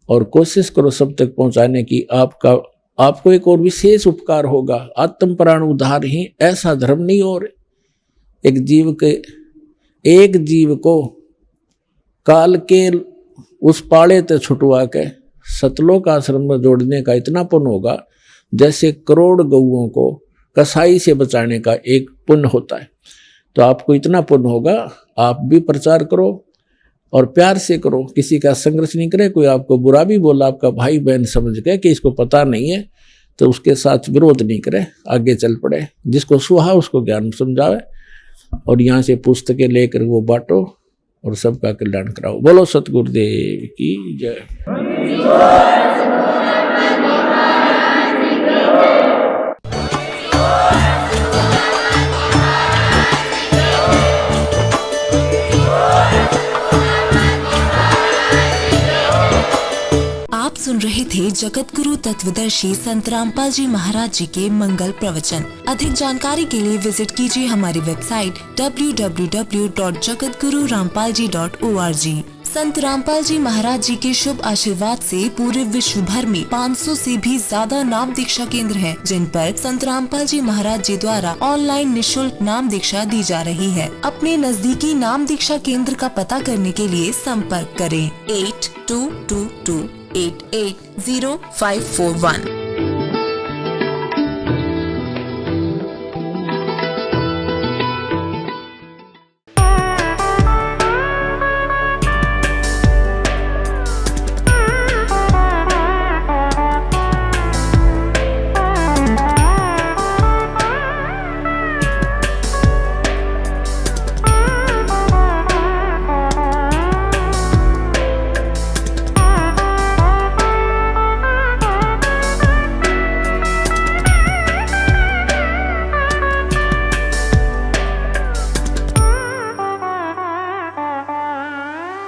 और कोशिश करो सब तक पहुँचाने की। आपको एक और विशेष उपकार होगा, आत्म प्राण उद्धार ही ऐसा धर्म नहीं। और एक जीव को काल के उस पाड़े ते छुटवा के सतलोक आश्रम में जोड़ने का इतना पुण्य होगा जैसे करोड़ गऊओं को कसाई से बचाने का एक पुण्य होता है। तो आपको इतना पुण्य होगा, आप भी प्रचार करो और प्यार से करो, किसी का संघर्ष नहीं करे। कोई आपको बुरा भी बोला, आपका भाई बहन समझ के कि इसको पता नहीं है, तो उसके साथ विरोध नहीं करे, आगे चल पड़े। जिसको सुहा उसको ज्ञान समझावे और यहाँ से पुस्तकें लेकर वो बांटो और सबका कल्याण कराओ। बोलो सतगुरुदेव की जय। आप सुन रहे थे जगत गुरु तत्वदर्शी संत रामपाल जी महाराज जी के मंगल प्रवचन। अधिक जानकारी के लिए विजिट कीजिए हमारी वेबसाइट www.jagatgururampalji.org। संत रामपाल जी महाराज जी के शुभ आशीर्वाद से पूरे विश्व भर में 500 से भी ज्यादा नाम दीक्षा केंद्र हैं, जिन पर संत रामपाल जी महाराज जी द्वारा ऑनलाइन निःशुल्क नाम दीक्षा दी जा रही है। अपने नजदीकी नाम दीक्षा केंद्र का पता करने के लिए संपर्क करें 8222880541।